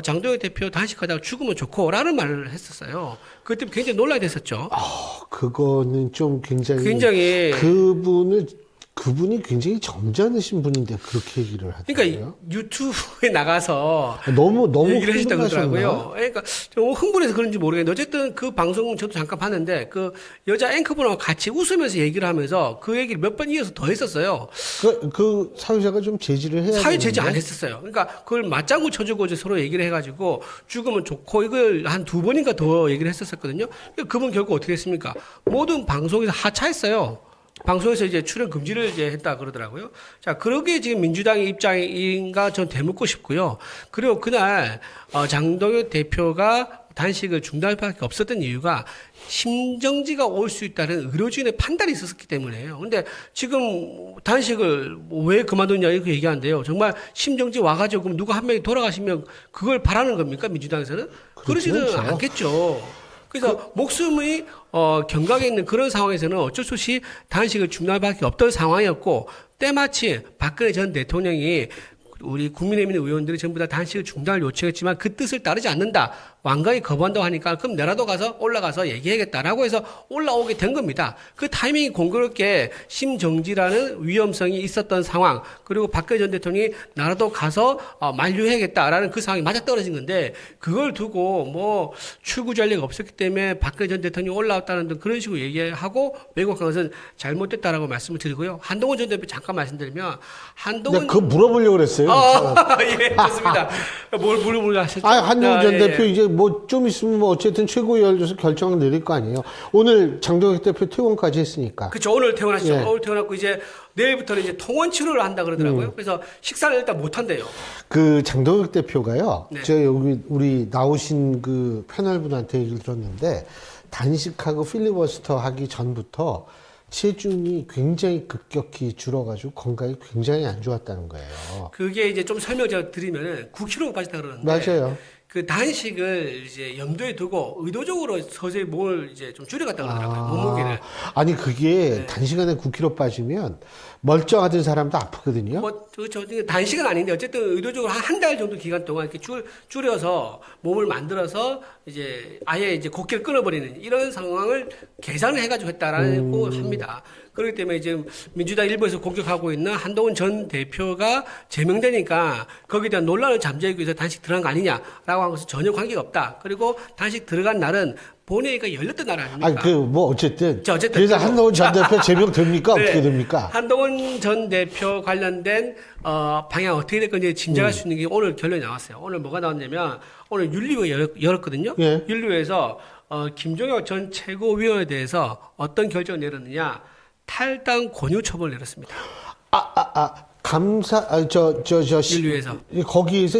C: 장동혁 대표 단식하다가 죽으면 좋고라는 말을 했었어요. 그때 굉장히 논란이 됐었죠.
A: 그거는 좀 굉장히 그분이 굉장히 점잖으신 분인데 그렇게 얘기를 하더라고요.
C: 그러니까 유튜브에 나가서
A: 너무
C: 얘기를 하셨다고
A: 흥분하셨나?
C: 그러더라고요. 그러니까 좀 흥분해서 그런지 모르겠는데 어쨌든 그 방송 저도 잠깐 봤는데 그 여자 앵커분하고 같이 웃으면서 얘기를 하면서 그 얘기를 몇 번 이어서 더 했었어요.
A: 그 사회자가 좀 제지를 해야
C: 사회 제지
A: 되는데.
C: 안 했었어요. 그러니까 그걸 맞장구 쳐주고 이제 서로 얘기를 해가지고 죽으면 좋고 이걸 한 2번인가 더 얘기를 했었거든요. 그분 결국 어떻게 했습니까? 모든 방송에서 하차했어요. 방송에서 이제 출연 금지를 이제 했다 그러더라고요. 자, 그러게 지금 민주당의 입장인가 전 되묻고 싶고요. 그리고 그날 장동혁 대표가 단식을 중단할 밖에 없었던 이유가 심정지가 올 수 있다는 의료진의 판단이 있었기 때문에요. 근데 지금 단식을 왜 그만뒀냐 이렇게 얘기하는데요. 정말 심정지 와가지고 그럼 누가 한 명이 돌아가시면 그걸 바라는 겁니까? 민주당에서는? 그러지는 않겠죠. 그래서 목숨이 경각에 있는 그런 상황에서는 어쩔 수 없이 단식을 중단할 밖에 없던 상황이었고 때마침 박근혜 전 대통령이 우리 국민의힘 의원들이 전부 다 단식을 중단을 요청했지만 그 뜻을 따르지 않는다. 완강히 거부한다고 하니까 그럼 내라도 가서 올라가서 얘기하겠다라고 해서 올라오게 된 겁니다. 그 타이밍이 공교롭게 심정지라는 위험성이 있었던 상황, 그리고 박근혜 전 대통령이 나라도 가서 만류해야겠다라는 그 상황이 맞아떨어진 건데, 그걸 두고 뭐 출구 전례가 없었기 때문에 박근혜 전 대통령이 올라왔다는 등 그런 식으로 얘기하고 왜곡한 것은 잘못됐다라고 말씀을 드리고요. 한동훈 전 대표 잠깐 말씀드리면, 한동훈
A: 그거 물어보려고 그랬어요.
C: 예, 좋습니다. 뭘 물어보려 하셨죠?
A: 한동훈 전
C: 예,
A: 대표
C: 예.
A: 이제 뭐 좀 있으면 뭐 어쨌든 최고위원회에서 결정을 내릴 거 아니에요. 오늘 장동혁 대표 퇴원까지 했으니까.
C: 그렇죠. 오늘 퇴원하시죠.
A: 예.
C: 오늘 퇴원하고 이제 내일부터는 이제 통원 치료를 한다 그러더라고요. 그래서 식사를 일단 못 한대요.
A: 그 장동혁 대표가요.
C: 네.
A: 제가 여기 우리 나오신 그 패널분한테 얘기를 들었는데, 단식하고 필리버스터 하기 전부터 체중이 굉장히 급격히 줄어가지고 건강이 굉장히 안 좋았다는 거예요.
C: 그게 이제 좀 설명 제가 드리면은 9kg가 빠졌다 그러는데.
A: 맞아요.
C: 그 단식을 이제 염두에 두고 의도적으로 서서히 몸을 이제 좀 줄여갔다 그러더라고요. 몸무게를.
A: 아니 그게
C: 네.
A: 단시간에 9kg 빠지면 멀쩡하던 사람도 아프거든요.
C: 뭐, 그렇죠. 단식은 아닌데 어쨌든 의도적으로 한 달 정도 기간 동안 이렇게 줄여서 몸을 만들어서 이제 아예 이제 곡기를 끊어버리는 이런 상황을 계산을 해가지고 했다라고 합니다. 그렇기 때문에 지금 민주당 일부에서 공격하고 있는 한동훈 전 대표가 제명되니까 거기에 대한 논란을 잠재우기 위해서 단식 들어간 거 아니냐라고 한 것은 전혀 관계가 없다. 그리고 단식 들어간 날은 본회의가 열렸던 날 아닙니까?
A: 아니 그 뭐 어쨌든.
C: 자, 어쨌든
A: 그래서 한동훈 전 대표 제명 됩니까?
C: 네.
A: 어떻게 됩니까?
C: 한동훈 전 대표 관련된 방향 어떻게 될 건지 짐작할 수 있는 게 오늘 결론이 나왔어요. 오늘 뭐가 나왔냐면 오늘 윤리위가 열었거든요.
A: 예.
C: 윤리위에서 김종혁 전 최고위원에 대해서 어떤 결정을 내렸느냐, 탈당 권유 처분을 내렸습니다. 윤리위에서.
A: 거기에서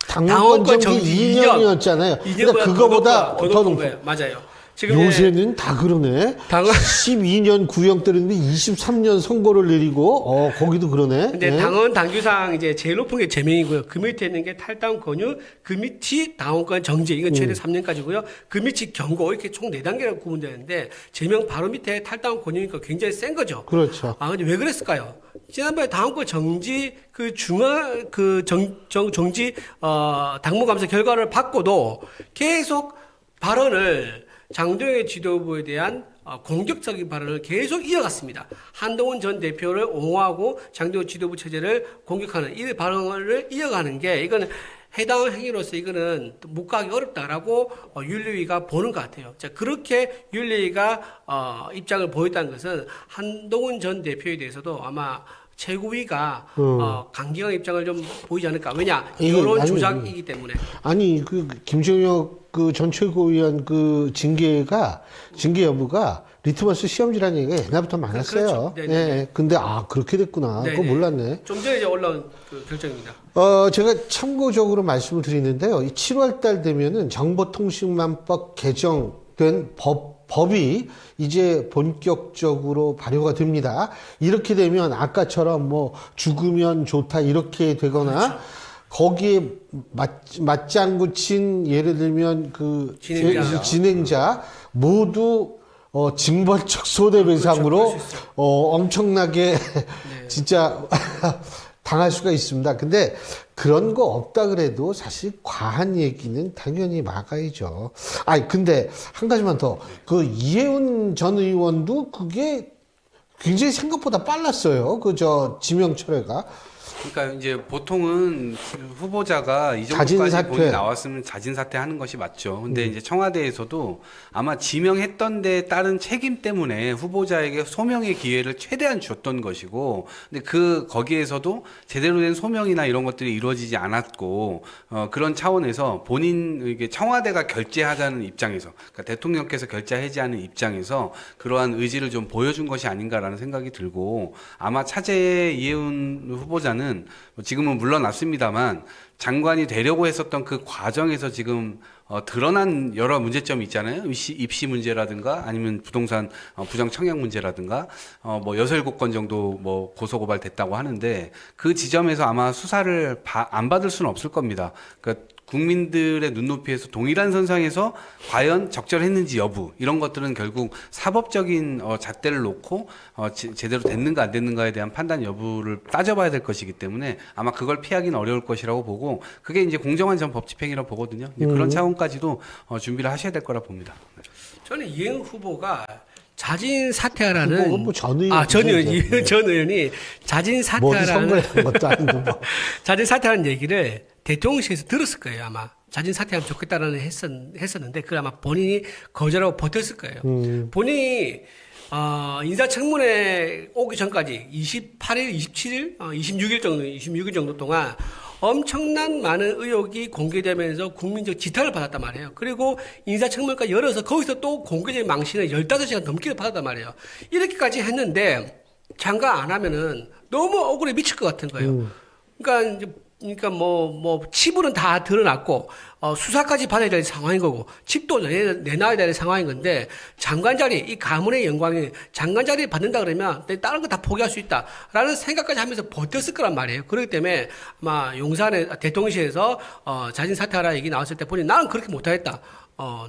C: 당원권
A: 당원권
C: 정지
A: 정지 2년이었잖아요.
C: 2년보다
A: 근데 그거보다 더 높은
C: 거예요. 맞아요. 지금
A: 요새는 다 그러네.
C: 당원
A: 12년 구형 때렸는데 23년 선고를 내리고, 거기도 그러네.
C: 근데
A: 예.
C: 당원 당규상 이제 제일 높은 게 제명이고요. 그 밑에 있는 게 탈당 권유, 그 밑이 당원권 정지. 이건 최대 3년까지고요. 그 밑이 경고. 이렇게 총 4단계라고 구분되는데 제명 바로 밑에 탈당 권유니까 굉장히 센 거죠.
A: 그렇죠.
C: 근데 왜 그랬을까요? 지난번에 당원권 정지 정지 당무감사 결과를 받고도 계속 발언을 장동혁 지도부에 대한 공격적인 발언을 계속 이어갔습니다. 한동훈 전 대표를 옹호하고 장동혁 지도부 체제를 공격하는 이 발언을 이어가는 게 이거는 해당 행위로서 이거는 못 가기 어렵다라고 윤리위가 보는 것 같아요. 자, 그렇게 윤리위가 입장을 보였다는 것은 한동훈 전 대표에 대해서도 아마 최고위가 강경한 입장을 좀 보이지 않을까. 왜냐? 여론 조작이기 때문에.
A: 아니 그 김종혁 그 전 최고위원 그 징계 여부가 리트머스 시험지라는 얘기가 옛날부터 많았어요.
C: 그렇죠. 네네.
A: 예. 근데 그렇게 됐구나. 그거
C: 네네.
A: 몰랐네.
C: 좀 전에 이제 올라온 그 결정입니다.
A: 제가 참고적으로 말씀을 드리는데요. 이 7월 달 되면은 정보통신망법 개정된 법이 이제 본격적으로 발효가 됩니다. 이렇게 되면 아까처럼 뭐 죽으면 좋다 이렇게 되거나
C: 그렇죠.
A: 거기에 맞장구 친 예를 들면 그 진행자 모두 징벌적 손해배상으로
C: 그렇죠. 그럴 수 있어요.
A: 엄청나게
C: 네.
A: 진짜 당할 수가 있습니다. 근데 그런 거 없다 그래도 사실 과한 얘기는 당연히 막아야죠. 근데 한 가지만 더. 그 이해운 전 의원도 그게 굉장히 생각보다 빨랐어요. 지명 철회가.
B: 그러니까 이제 보통은 후보자가 이
A: 자진
B: 정도까지
A: 사퇴.
B: 본인이 나왔으면 자진 사퇴하는 것이 맞죠. 근데 이제 청와대에서도 아마 지명했던 데 따른 책임 때문에 후보자에게 소명의 기회를 최대한 줬던 것이고, 근데 거기에서도 제대로 된 소명이나 이런 것들이 이루어지지 않았고, 그런 차원에서 이게 청와대가 결재하자는 입장에서, 그러니까 대통령께서 결재하자는 입장에서 그러한 의지를 좀 보여준 것이 아닌가라는 생각이 들고, 아마 차제의 이해운 후보자는 지금은 물러났습니다만 장관이 되려고 했었던 그 과정에서 지금 드러난 여러 문제점이 있잖아요. 입시 문제라든가 아니면 부동산 부정 청약 문제라든가 뭐 6-7건 정도 뭐 고소고발 됐다고 하는데 그 지점에서 아마 수사를 안 받을 수는 없을 겁니다. 그러니까 국민들의 눈높이에서 동일한 선상에서 과연 적절했는지 여부 이런 것들은 결국 사법적인 잣대를 놓고 제대로 됐는가 안 됐는가에 대한 판단 여부를 따져봐야 될 것이기 때문에 아마 그걸 피하기는 어려울 것이라고 보고 그게 이제 공정한 전 법집행이라고 보거든요. 이제 그런 차원까지도 준비를 하셔야 될 거라 봅니다.
C: 저는 이행 후보가 자진 사퇴하라는
A: 전 의원
C: 전 의원이 자진 사퇴하라는
A: 뭐 선거에 것도 아니고 뭐.
C: 자진 사퇴하는 얘기를 대통령실에서 들었을 거예요 아마. 자진 사퇴하면 좋겠다라는 했었는데 그걸 아마 본인이 거절하고 버텼을 거예요. 본인이 인사청문회 오기 전까지 28일, 27일, 26일 정도 동안 엄청난 많은 의혹이 공개되면서 국민적 지탄을 받았단 말이에요. 그리고 인사청문회가 열어서 거기서 또 공개적인 망신을 15시간 넘게 받았단 말이에요. 이렇게까지 했는데 장관 안 하면은 너무 억울해 미칠 것 같은 거예요. 그러니까 뭐 치부는 다 드러났고 수사까지 받아야 될 상황인 거고 칩도 내놔야 될 상황인 건데 장관 자리 이 가문의 영광이 장관 자리 받는다 그러면 다른 거 다 포기할 수 있다라는 생각까지 하면서 버텼을 거란 말이에요. 그렇기 때문에 아마 용산의 대통령실에서 자진 사퇴하라 얘기 나왔을 때 보니 나는 그렇게 못하겠다.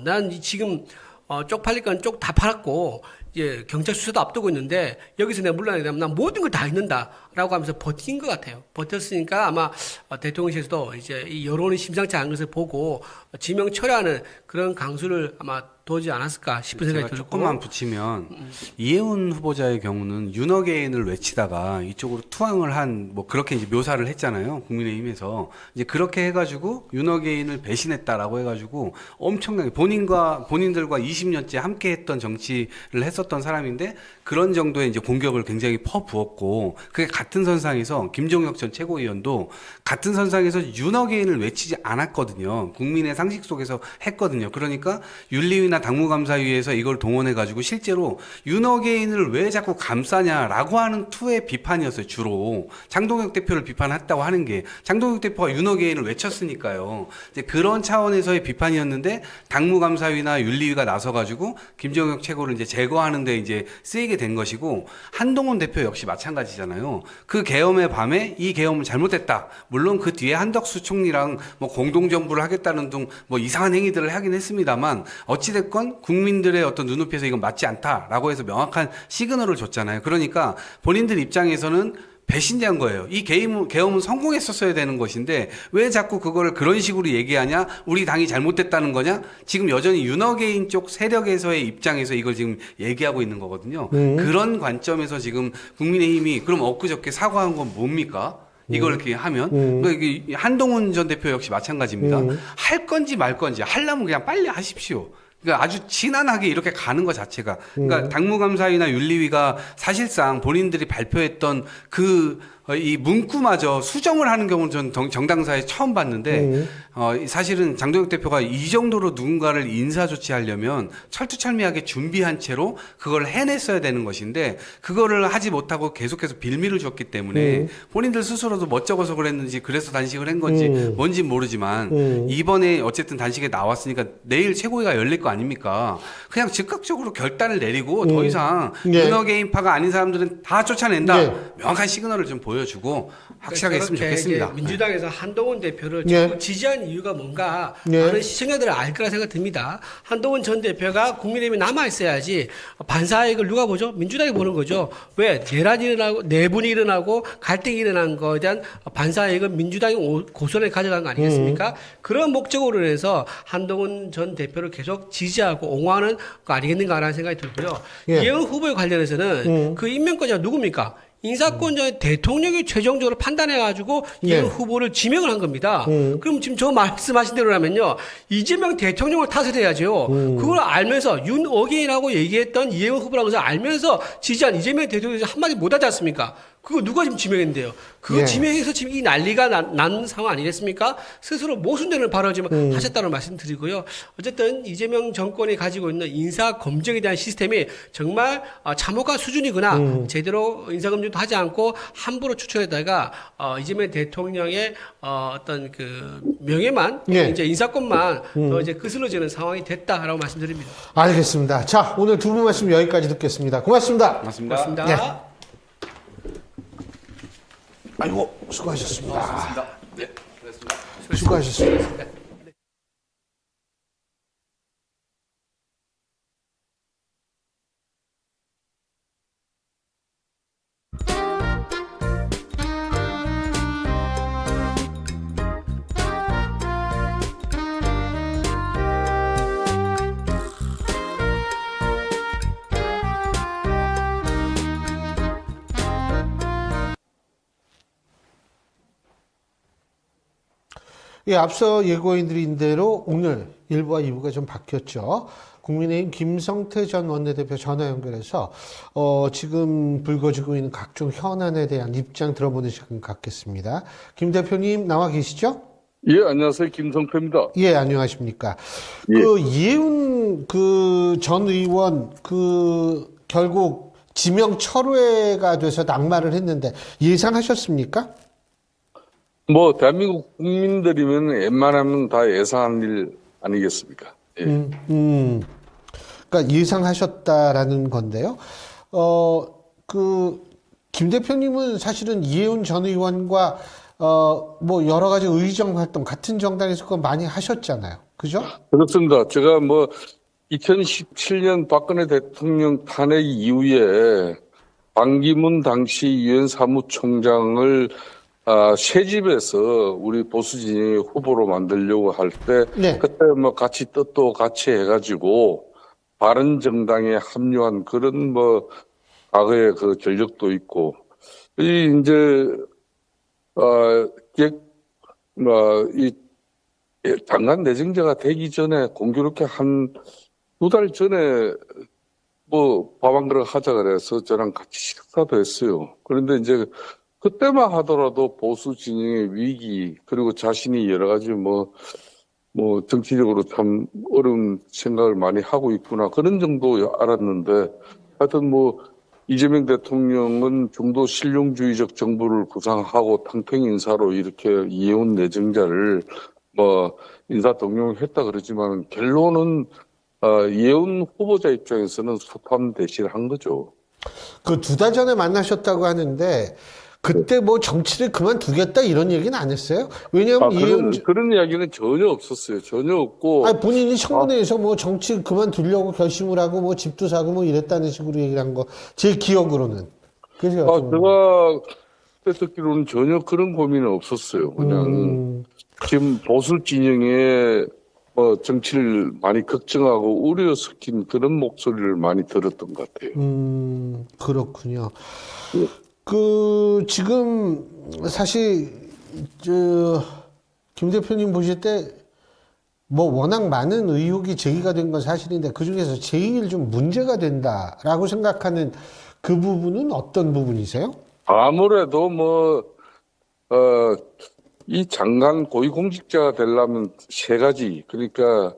C: 난 지금 쪽팔릴 건 쪽 다 팔았고 이제 경찰 수사도 앞두고 있는데 여기서 내가 물러나게 되면 난 모든 걸 다 잊는다라고 하면서 버틴 것 같아요. 버텼으니까 아마 대통령실에서도 이제 이 여론이 심상치 않은 것을 보고 지명 철회하는 그런 강수를 아마 도지 않았을까 싶은 생각이 들고
B: 조금만 붙이면 이혜훈 후보자의 경우는 윤어게인을 외치다가 이쪽으로 투항을 한 뭐 그렇게 이제 묘사를 했잖아요. 국민의힘에서 이제 그렇게 해가지고 윤어게인을 배신했다라고 해가지고 엄청나게 본인들과 20년째 함께했던 정치를 했었던 사람인데 그런 정도의 이제 공격을 굉장히 퍼부었고 그게 같은 선상에서 김종혁 전 최고위원도 같은 선상에서 윤어게인을 외치지 않았거든요. 국민의 상식 속에서 했거든요. 그러니까 윤리위나 당무감사위에서 이걸 동원해가지고 실제로 윤어게인을 왜 자꾸 감싸냐라고 하는 투의 비판이었어요. 주로 장동혁 대표를 비판했다고 하는 게 장동혁 대표가 윤어게인을 외쳤으니까요. 이제 그런 차원에서의 비판이었는데 당무감사위나 윤리위가 나서가지고 김종혁 최고를 이제 제거하는데 이제 쓰이게 된 것이고 한동훈 대표 역시 마찬가지잖아요. 그 계엄의 밤에 이 계엄은 잘못됐다. 물론 그 뒤에 한덕수 총리랑 뭐 공동정부를 하겠다는 등 뭐 이상한 행위들을 하긴 했습니다만 어찌됐건 국민들의 어떤 눈높이에서 이건 맞지 않다라고 해서 명확한 시그널을 줬잖아요. 그러니까 본인들 입장에서는 배신자인 거예요. 이 계엄은 성공했었어야 되는 것인데 왜 자꾸 그거를 그런 식으로 얘기하냐? 우리 당이 잘못됐다는 거냐? 지금 여전히 윤어게인 쪽 세력에서의 입장에서 이걸 지금 얘기하고 있는 거거든요. 그런 관점에서 지금 국민의힘이 그럼 엊그저께 사과한 건 뭡니까? 이걸 이렇게 하면 그러니까 한동훈 전 대표 역시 마찬가지입니다. 할 건지 말 건지 하려면 그냥 빨리 하십시오. 그러니까 아주 진한하게 이렇게 가는 것 자체가 그러니까 당무감사위나 윤리위가 사실상 본인들이 발표했던 이 문구마저 수정을 하는 경우는 전 정당사에 처음 봤는데 사실은 장동혁 대표가 이 정도로 누군가를 인사 조치하려면 철두철미하게 준비한 채로 그걸 해냈어야 되는 것인데 그거를 하지 못하고 계속해서 빌미를 줬기 때문에 본인들 스스로도 멋쩍어서 그랬는지 그래서 단식을 한 건지 뭔지 모르지만 이번에 어쨌든 단식에 나왔으니까 내일 최고위가 열릴 거 아닙니까? 그냥 즉각적으로 결단을 내리고 더 이상 윤어게인파가 아닌 사람들은 다 쫓아낸다. 명확한 시그널을 좀 보여주고 확실하게 했으면 좋겠습니다.
C: 민주당에서 한동훈 대표를 지지한 이유가 뭔가
A: 네.
C: 많은 시청자들은 알 거라 생각 듭니다. 한동훈 전 대표가 국민의힘에 남아 있어야지 반사이익을 누가 보죠? 민주당이 보는 거죠. 왜 내란이 일어나고 내분이 일어나고 갈등이 일어난 거에 대한 반사이익은 민주당이 고선에 가져간 거 아니겠습니까? 그런 목적으로 해서 한동훈 전 대표를 계속 지지하고 옹호하는 거 아니겠는가라는 생각이 들고요. 이혜훈 후보에 관련해서는 그 임명권자가 누굽니까? 인사권 전에 대통령이 최종적으로 판단해가지고 이혜훈 후보를 지명을 한 겁니다. 그럼 지금 저 말씀하신 대로라면요. 이재명 대통령을 탓을 해야죠. 그걸 알면서 윤어게인이라고 얘기했던 이혜훈 후보라고 해서 알면서 지지한 이재명 대통령이 한마디 못하지 않습니까? 그거 누가 지금 지명했는데요? 그거 지명해서 지금 이 난리가 난 상황 아니겠습니까? 스스로 모순되는 발언을 지금 하셨다는 말씀드리고요. 어쨌든 이재명 정권이 가지고 있는 인사 검증에 대한 시스템이 정말 참호가 수준이구나. 제대로 인사 검증도 하지 않고 함부로 추천했다가 이재명 대통령의 어떤 그 명예만 이제 인사권만 더 이제 거슬러지는 상황이 됐다라고 말씀드립니다.
A: 알겠습니다. 자, 오늘 두 분 말씀 여기까지 듣겠습니다. 고맙습니다.
C: 고맙습니다.
A: 아이고, 수고하셨습니다.
B: 고맙습니다. 네,
A: 수고하셨습니다. 예, 앞서 예고해드린 대로 오늘 1부와 2부가 좀 바뀌었죠. 국민의힘 김성태 전 원내대표 전화 연결해서 지금 불거지고 있는 각종 현안에 대한 입장 들어보는 시간 갖겠습니다. 김 대표님 나와 계시죠?
D: 예, 안녕하세요. 김성태입니다.
A: 예, 안녕하십니까.
D: 예.
A: 이해운 전 의원 결국 지명 철회가 돼서 낙마를 했는데 예상하셨습니까?
D: 뭐, 대한민국 국민들이면 웬만하면 다 예상한 일 아니겠습니까? 예.
A: 그러니까 예상하셨다라는 건데요. 김 대표님은 사실은 이해운 전 의원과 뭐 여러 가지 의정 활동 같은 정당에서 그거 많이 하셨잖아요. 그죠?
D: 그렇습니다. 제가 뭐, 2017년 박근혜 대통령 탄핵 이후에 반기문 당시 유엔 사무총장을 새 집에서 우리 보수진영의 후보로 만들려고 할 때,
A: 네.
D: 그때 뭐 같이 뜻도 같이 해가지고, 바른정당에 합류한 그런 뭐, 과거의 그 전력도 있고, 이제, 이 장관 내정자가 되기 전에 공교롭게 한 2달 전에 뭐, 밥 한 그릇 하자 그래서 저랑 같이 식사도 했어요. 그런데 이제 그때만 하더라도 보수 진영의 위기, 그리고 자신이 여러 가지 뭐 정치적으로 참 어려운 생각을 많이 하고 있구나. 그런 정도 알았는데, 하여튼 뭐, 이재명 대통령은 중도 실용주의적 정부를 구상하고 탕평 인사로 이렇게 이해운 내정자를 뭐, 인사 동용했다 그러지만, 결론은, 이해운 후보자 입장에서는 소탐대실한 거죠.
A: 그 2달 전에 만나셨다고 하는데 그때 뭐 정치를 그만두겠다 이런 얘기는 안 했어요? 왜냐하면
D: 그런 이야기는 전혀 없었어요. 전혀 없고.
A: 아니, 본인이 청문회에서 뭐 정치 그만두려고 결심을 하고 뭐 집도 사고 뭐 이랬다는 식으로 얘기를 한 거 제 기억으로는. 그래서
D: 제가 그때 듣기로는 전혀 그런 고민은 없었어요. 그냥 지금 보수 진영에 정치를 많이 걱정하고 우려 섞인 그런 목소리를 많이 들었던 것 같아요.
A: 그렇군요.
D: 예.
A: 지금 사실 김 대표님 보실 때 뭐 워낙 많은 의혹이 제기가 된 건 사실인데 그 중에서 제일 좀 문제가 된다라고 생각하는 그 부분은 어떤 부분이세요?
D: 아무래도 이 장관 고위공직자가 되려면 3가지. 그러니까,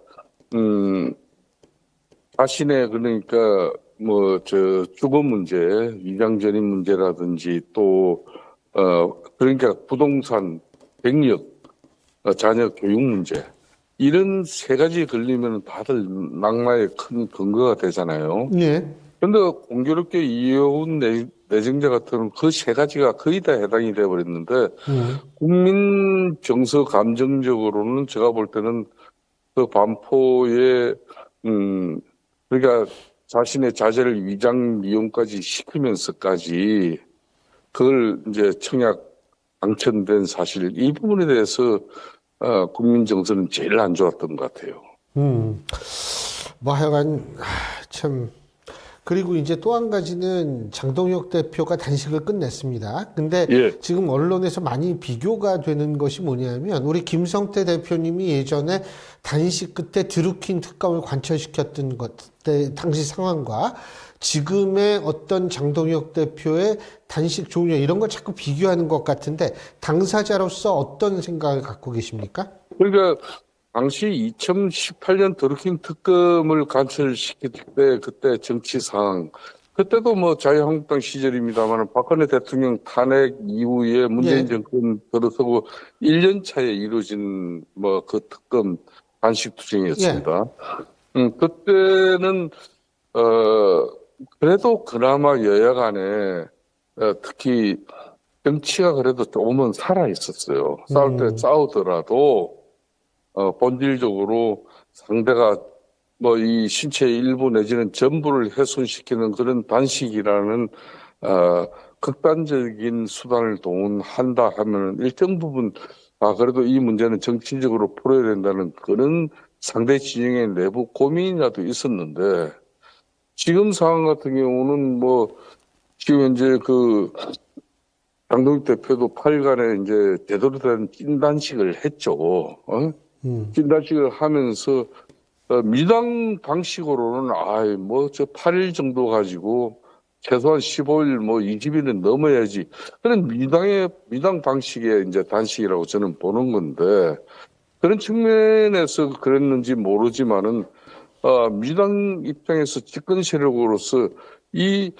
D: 자신의 주거 문제, 위장전입 문제라든지 또, 그러니까 부동산, 백력, 자녀 교육 문제. 이런 3가지 걸리면 다들 낙마의 큰 근거가 되잖아요.
A: 네.
D: 근데 공교롭게 이해운 내정자 같은 그 3가지가 거의 다 해당이 돼버렸는데, 국민 정서 감정적으로는 제가 볼 때는 그 반포에, 그러니까 자신의 자제를 위장 미용까지 시키면서까지 그걸 이제 청약 당첨된 사실, 이 부분에 대해서 국민 정서는 제일 안 좋았던 것 같아요.
A: 뭐 하여간 참. 그리고 이제 또 한 가지는 장동혁 대표가 단식을 끝냈습니다. 근데
D: 예.
A: 지금 언론에서 많이 비교가 되는 것이 뭐냐면 우리 김성태 대표님이 예전에 단식 끝에 드루킹 특검을 관철시켰던 것, 때 당시 상황과 지금의 어떤 장동혁 대표의 단식 종료 이런 걸 자꾸 비교하는 것 같은데 당사자로서 어떤 생각을 갖고 계십니까?
D: 그러니까 당시 2018년 드루킹 특검을 관철시킬 때 그때 정치 상황, 그때도 뭐 자유한국당 시절입니다만 박근혜 대통령 탄핵 이후에 문재인 정권 들어서고 1년 차에 이루어진 뭐 그 특검 단식 투쟁이었습니다. 그때는 그래도 그나마 여야 간에 특히 정치가 그래도 조금은 살아 있었어요. 싸울 때 싸우더라도 본질적으로 상대가 뭐 이 신체의 일부 내지는 전부를 훼손시키는 그런 단식이라는 극단적인 수단을 동원한다 하면 일정 부분 그래도 이 문제는 정치적으로 풀어야 된다는 그런 상대 진영의 내부 고민이라도 있었는데 지금 상황 같은 경우는 뭐 지금 현재 그 장동익 대표도 8일간에 이제 제대로 된 찐단식을 했죠. 찐단식을 하면서 민주당 방식으로는 저 8일 정도 가지고 최소한 15일 20일은 넘어야지. 그런 민주당 방식의 이제 단식이라고 저는 보는 건데 그런 측면에서 그랬는지 모르지만은 민주당 입장에서 집권 세력으로서 이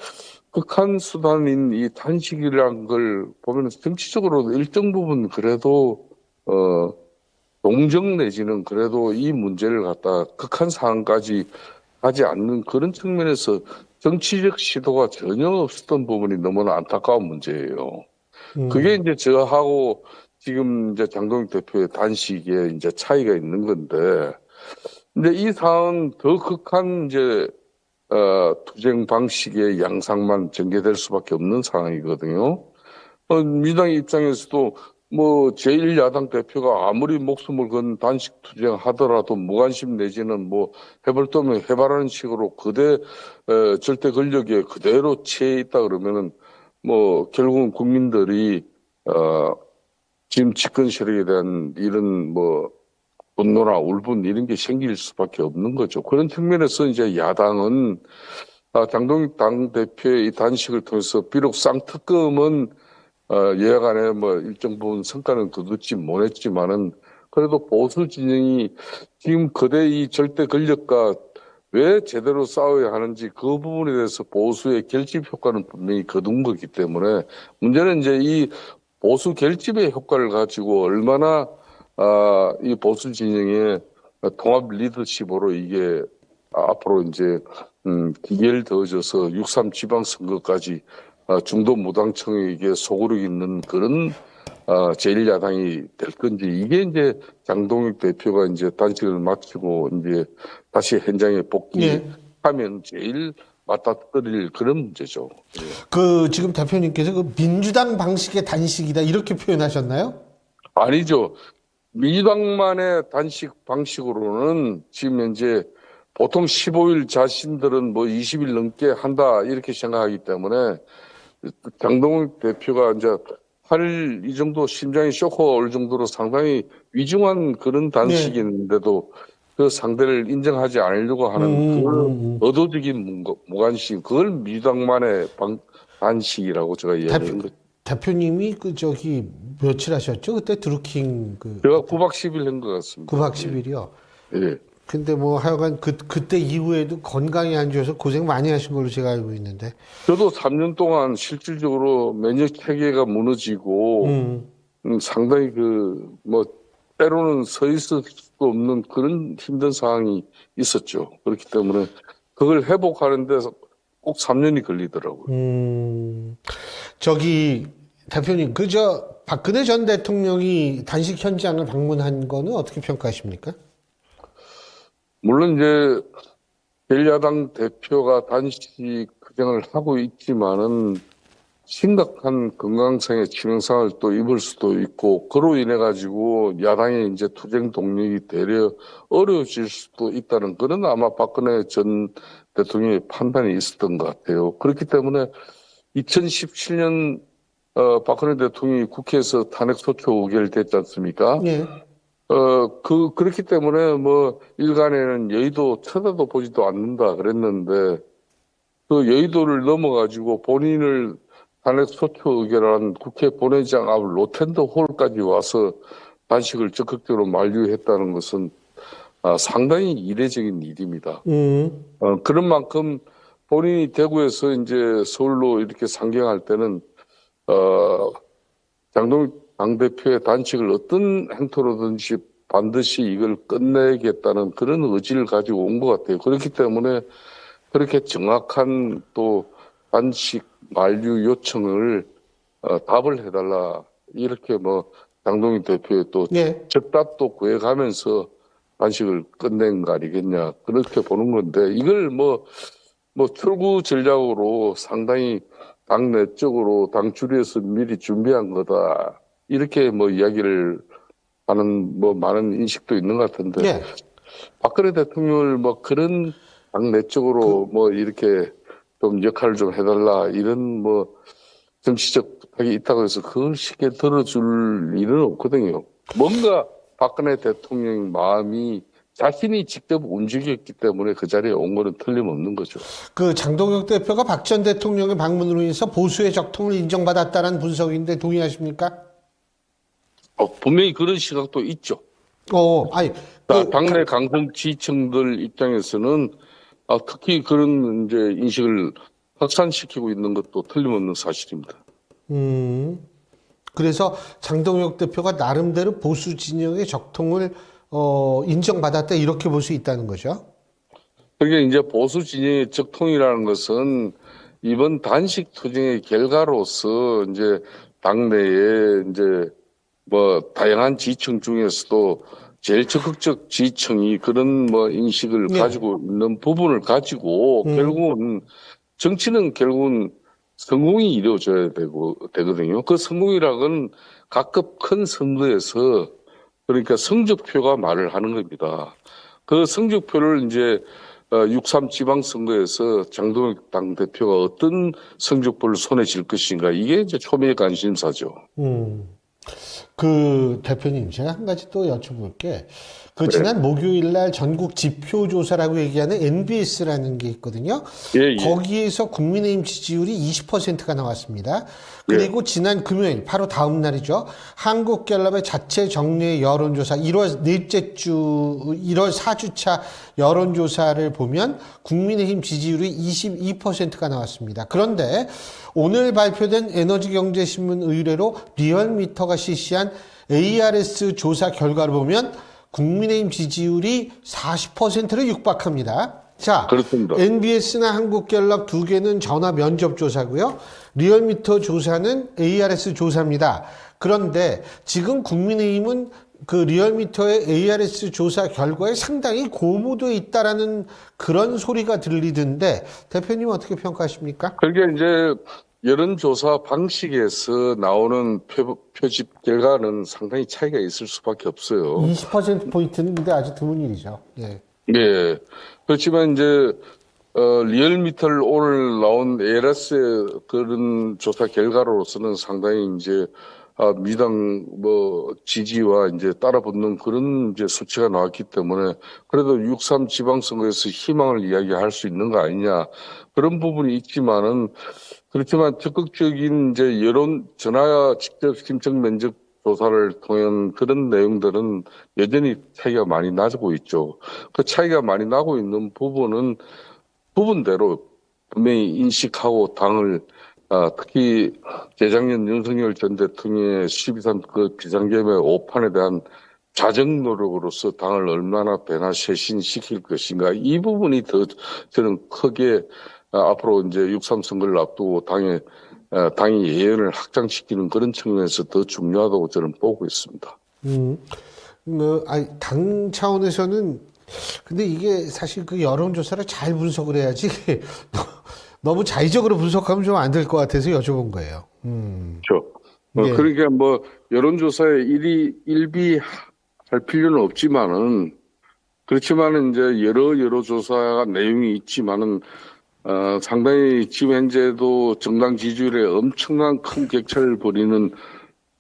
D: 극한 수단인 이 단식이라는 걸 보면 정치적으로 일정 부분 그래도 동정 내지는 그래도 이 문제를 갖다 극한 상황까지 하지 않는 그런 측면에서 정치적 시도가 전혀 없었던 부분이 너무나 안타까운 문제예요. 그게 이제 저하고 지금 이제 장동익 대표의 단식에 이제 차이가 있는 건데, 근데 이 상황 더 극한 이제 투쟁 방식의 양상만 전개될 수밖에 없는 상황이거든요. 민주당 입장에서도 제1야당 대표가 아무리 목숨을 건 단식 투쟁 하더라도 무관심 내지는 해볼 거면 해봐라는 식으로 절대 권력에 그대로 취해 있다 그러면은 결국은 국민들이 지금 집권 세력에 대한 이런 분노나 울분 이런 게 생길 수밖에 없는 거죠. 그런 측면에서 이제 야당은 장동익 당대표의 이 단식을 통해서 비록 쌍특검은 여야간에 일정 부분 성과는 거두지 못했지만은 그래도 보수 진영이 지금 거대 이 절대 권력과 왜 제대로 싸워야 하는지 그 부분에 대해서 보수의 결집 효과는 분명히 거둔 거기 때문에 문제는 이제 이 보수 결집의 효과를 가지고 얼마나 이 보수 진영의 통합 리더십으로 이게 앞으로 이제 기결되어져서 6.3 지방선거까지 중도 무당층에게 소구력 있는 그런 제1야당이 될 건지 이게 이제 장동익 대표가 이제 단식을 마치고 이제 다시 현장에 복귀하면 제일 맞닥뜨릴 그런 문제죠. 예.
A: 지금 대표님께서 민주당 방식의 단식이다 이렇게 표현하셨나요?
D: 아니죠. 민주당만의 단식 방식으로는 지금 현재 보통 15일 자신들은 20일 넘게 한다 이렇게 생각하기 때문에 장동익 대표가 이제 8일 이 정도 심장이 쇼크가 올 정도로 상당히 위중한 그런 단식인데도 그 상대를 인정하지 않으려고 하는 그런 의도적인 무관심 그걸 민주당만의 단식이라고 제가 이야기한 거죠.
A: 대표님이 며칠 하셨죠? 그때 드루킹
D: 제가 9박 10일 한 것 같습니다.
A: 9박 10일이요?
D: 예.
A: 근데 하여간 그때 이후에도 건강이 안 좋아서 고생 많이 하신 걸로 제가 알고 있는데.
D: 저도 3년 동안 실질적으로 면역 체계가 무너지고 상당히 때로는 서 있을 수도 없는 그런 힘든 상황이 있었죠. 그렇기 때문에 그걸 회복하는 데서 꼭 3년이 걸리더라고요.
A: 대표님, 박근혜 전 대통령이 단식 현장을 방문한 거는 어떻게 평가하십니까?
D: 물론 이제 제1야당 대표가 단식 규정을 하고 있지만은 심각한 건강상의 치명상을 또 입을 수도 있고 그로 인해 가지고 야당의 이제 투쟁 동력이 되려 어려워질 수도 있다는 그런 아마 박근혜 전 대통령의 판단이 있었던 것 같아요. 그렇기 때문에 2017년 박근혜 대통령이 국회에서 탄핵소추 의결됐지 않습니까?
A: 예.
D: 그렇기 때문에 일간에는 여의도 쳐다도 보지도 않는다 그랬는데 그 여의도를 넘어가지고 본인을 탄핵소추 의결한 국회 본회의장 앞 로텐더 홀까지 와서 단식을 적극적으로 만류했다는 것은 상당히 이례적인 일입니다. 그런 만큼 본인이 대구에서 이제 서울로 이렇게 상경할 때는 장동익 당대표의 단식을 어떤 행토로든지 반드시 이걸 끝내겠다는 그런 의지를 가지고 온 것 같아요. 그렇기 때문에 그렇게 정확한 또 단식 만류 요청을 답을 해달라 이렇게 장동익 대표의 또 적답도 구해가면서 단식을 끝낸 거 아니겠냐 그렇게 보는 건데 이걸 출구 전략으로 상당히 당내적으로 당 주류에서 미리 준비한 거다 이렇게 이야기를 하는 많은 인식도 있는 것 같은데 박근혜 대통령을 그런 당내적으로 이렇게 좀 역할을 좀 해달라 이런 정치적 부탁이 있다고 해서 그걸 쉽게 들어줄 일은 없거든요. 뭔가 박근혜 대통령 마음이 자신이 직접 움직였기 때문에 그 자리에 온 거는 틀림없는 거죠.
A: 그 장동혁 대표가 박 전 대통령의 방문으로 인해서 보수의 적통을 인정받았다는 분석인데 동의하십니까?
D: 분명히 그런 시각도 있죠.
A: 아니,
D: 당내 강성 지지층들 입장에서는 특히 그런 이제 인식을 확산시키고 있는 것도 틀림없는 사실입니다.
A: 그래서 장동혁 대표가 나름대로 보수 진영의 적통을 인정받았다 이렇게 볼 수 있다는 거죠.
D: 그게 이제 보수 진영의 적통이라는 것은 이번 단식 투쟁의 결과로서 이제 당내에 이제 뭐 다양한 지층 중에서도 제일 적극적 지층이 그런 뭐 인식을
A: 네.
D: 가지고 있는 부분을 가지고 결국은 정치는 결국은 성공이 이루어져야 되거든요. 그 성공이라는 각급 큰 선거에서 그러니까 성적표가 말을 하는 겁니다. 그 성적표를 이제 6.3 지방선거에서 장동혁 당대표가 어떤 성적표를 손에 쥘 것인가 이게 이제 초미의 관심사죠.
A: 그 대표님 제가 한 가지 또 여쭤볼게. 그 지난 목요일 날 전국 지표조사라고 얘기하는 NBS라는 게 있거든요.
D: 예.
A: 거기에서 국민의힘 지지율이 20%가 나왔습니다. 그리고 지난 금요일 바로 다음 날이죠. 한국갤럽의 자체 정례 여론조사 1월 넷째 주 1월 4주차 여론조사를 보면 국민의힘 지지율이 22%가 나왔습니다. 그런데 오늘 발표된 에너지경제신문 의뢰로 리얼미터가 실시한 ARS 조사 결과를 보면 국민의힘 지지율이 40%를 육박합니다. 자,
D: 그렇습니다.
A: NBS나 한국갤럽 두 개는 전화 면접 조사고요. 리얼미터 조사는 ARS 조사입니다. 그런데 지금 국민의힘은 그 리얼미터의 ARS 조사 결과에 상당히 고무돼 있다라는 그런 소리가 들리던데 대표님 어떻게 평가하십니까?
D: 그게 이제 여론조사 방식에서 나오는 표집 결과는 상당히 차이가 있을 수밖에 없어요.
A: 20%포인트는 근데 아주 드문 일이죠. 예.
D: 예. 그렇지만 이제 리얼미터를 오늘 나온 ARS의 그런 조사 결과로서는 상당히 이제 민주당 뭐 지지와 이제 따라붙는 그런 이제 수치가 나왔기 때문에 그래도 6.3 지방선거에서 희망을 이야기할 수 있는 거 아니냐 그런 부분이 있지만은 그렇지만 적극적인 이제 여론 전화 직접 심층 면접 조사를 통한 그런 내용들은 여전히 차이가 많이 나고 있죠. 그 차이가 많이 나고 있는 부분은 부분대로 분명히 인식하고 당을 특히 재작년 윤석열 전 대통령의 12.3 그 비상계엄의 오판에 대한 자정 노력으로서 당을 얼마나 변화쇄신시킬 것인가 이 부분이 더 저는 크게 앞으로 이제 6.3 선거를 앞두고 당의 예언을 확장시키는 그런 측면에서 더 중요하다고 저는 보고 있습니다.
A: 당 차원에서는 근데 이게 사실 그 여론조사를 잘 분석을 해야지 너무 자의적으로 분석하면 좀 안 될 것 같아서 여쭤본 거예요.
D: 그렇죠.
A: 예.
D: 그러니까 뭐 여론조사에 일비할 필요는 없지만은 그렇지만은 이제 여러 조사 내용이 있지만은 상당히 지금 현재도 정당 지지율에 엄청난 큰 격차를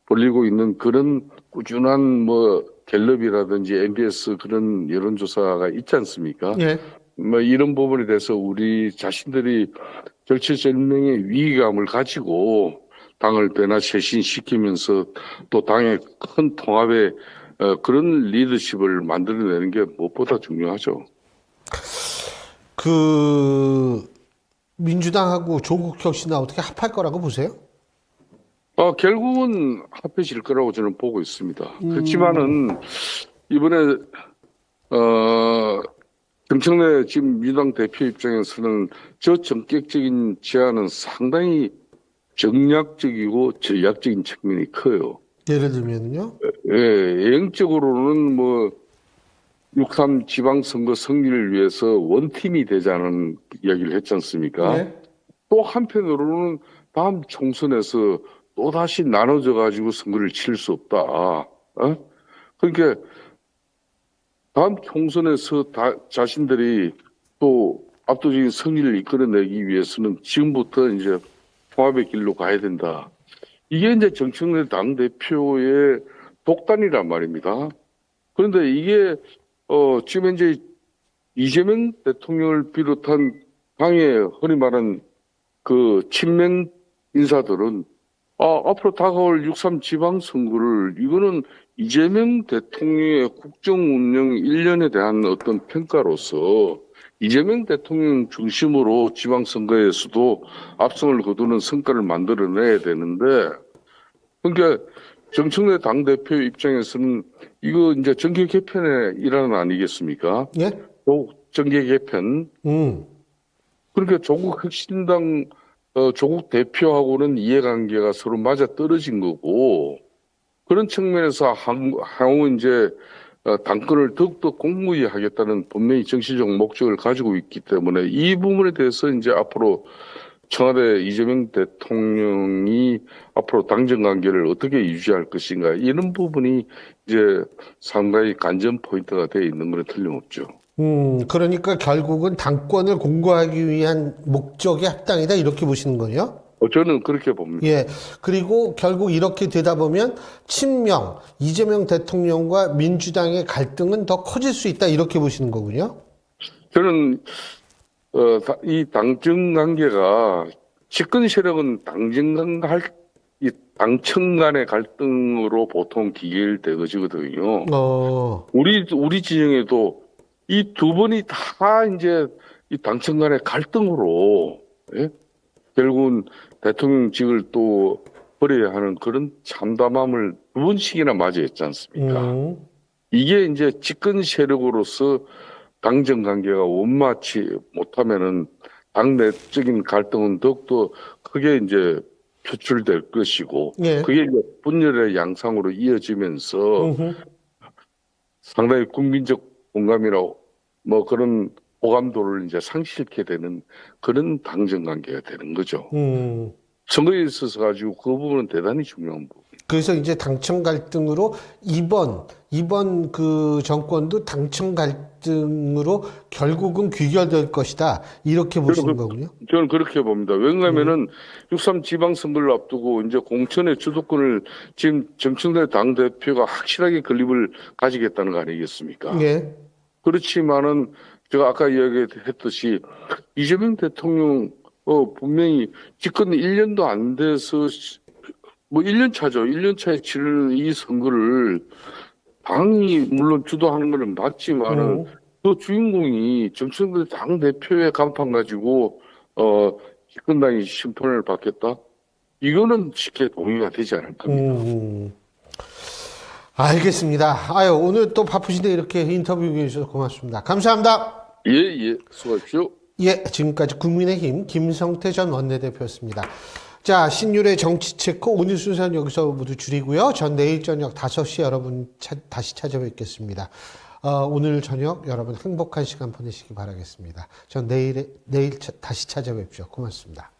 D: 벌리고 있는 그런 꾸준한 뭐 갤럽이라든지 MBS 그런 여론조사가 있지 않습니까?
A: 예.
D: 뭐 이런 부분에 대해서 우리 자신들이 절체절명의 위기감을 가지고 당을 변화쇄신시키면서 또 당의 큰 통합의 그런 리더십을 만들어내는 게 무엇보다 중요하죠.
A: 민주당하고 조국혁신은 어떻게 합할 거라고 보세요?
D: 결국은 합해질 거라고 저는 보고 있습니다. 그렇지만은 이번에 정청래 지금 민주당 대표 입장에서는 저 전격적인 제안은 상당히 정략적이고 전략적인 측면이 커요.
A: 예를 들면요?
D: 예, 예행적으로는 뭐 6.3 지방선거 승리를 위해서 원팀이 되자는 이야기를 했지 않습니까?
A: 네.
D: 또 한편으로는 다음 총선에서 또다시 나눠져 가지고 선거를 칠 수 없다. 그러니까 다음 총선에서 자신들이 또 압도적인 승리를 이끌어내기 위해서는 지금부터 이제 통합의 길로 가야 된다. 이게 이제 정청래 당대표의 독단이란 말입니다. 그런데 이게 지금 이제 이재명 대통령을 비롯한 당의 흔히 말하는 그 친명 인사들은 앞으로 다가올 6.3 지방선거를 이거는 이재명 대통령의 국정 운영 1년에 대한 어떤 평가로서 이재명 대통령 중심으로 지방선거에서도 압승을 거두는 성과를 만들어내야 되는데, 그러니까 정청래 당대표 입장에서는 이거 이제 정계 개편의 일환 아니겠습니까?
A: 예?
D: 정계 개편. 그러니까 조국 혁신당 조국 대표하고는 이해관계가 서로 맞아 떨어진 거고, 그런 측면에서 향후 이제 당권을 더욱더 공무히 하겠다는 분명히 정치적 목적을 가지고 있기 때문에 이 부분에 대해서 이제 앞으로 청와대 이재명 대통령이 앞으로 당정 관계를 어떻게 유지할 것인가, 이런 부분이 이제 상당히 관전 포인트가 되어 있는 건 틀림없죠.
A: 그러니까 결국은 당권을 공고하기 위한 목적에 합당이다, 이렇게 보시는 거예요?
D: 저는 그렇게 봅니다.
A: 예. 그리고 결국 이렇게 되다 보면 친명, 이재명 대통령과 민주당의 갈등은 더 커질 수 있다, 이렇게 보시는 거군요?
D: 저는 이 당정 관계가 집권 세력은 이 당청 간의 갈등으로 보통 기결되거든요. 우리 진영에도 이 두 번이 다 이제 이 당청 간의 갈등으로, 예? 결국은 대통령직을 또 버려야 하는 그런 참담함을 두 번씩이나 맞이했지 않습니까? 이게 이제 집권 세력으로서 당정 관계가 원만치 못하면은 당내적인 갈등은 더욱더 크게 이제 표출될 것이고,
A: 예.
D: 그게 이제 분열의 양상으로 이어지면서 상당히 국민적 공감이나 뭐 그런 호감도를 이제 상실케 되는 그런 당정 관계가 되는 거죠. 선거에 있어서 가지고 그 부분은 대단히 중요한 부분.
A: 그래서 이제 당청 갈등으로 이번 그 정권도 당청 갈등으로 결국은 귀결될 것이다, 이렇게 보시는 거군요.
D: 저는 그렇게 봅니다. 왜냐하면은 6.3 지방선거를 앞두고 이제 공천의 주도권을 지금 정청래 당대표가 확실하게 건립을 가지겠다는 거 아니겠습니까?
A: 예.
D: 그렇지만은 제가 아까 이야기했듯이 이재명 대통령 분명히 집권 1년도 안 돼서 뭐 1년 차죠. 1년 차에 치르는 이 선거를 당이 물론 주도하는 것은 맞지만은 그 주인공이 정청래 당 대표의 간판 가지고 집권당이 심판을 받겠다? 이거는 쉽게 동의가 되지 않을 겁니다.
A: 알겠습니다. 아유, 오늘 또 바쁘신데 이렇게 인터뷰 해주셔서 고맙습니다. 감사합니다.
D: 예, 수고하십시오.
A: 예, 지금까지 국민의힘 김성태 전 원내대표였습니다. 자, 신율의 정치체크 오늘 순서는 여기서 모두 줄이고요. 전 내일 저녁 5시에 여러분 다시 찾아뵙겠습니다. 오늘 저녁 여러분 행복한 시간 보내시기 바라겠습니다. 전 내일 다시 찾아뵙죠. 고맙습니다.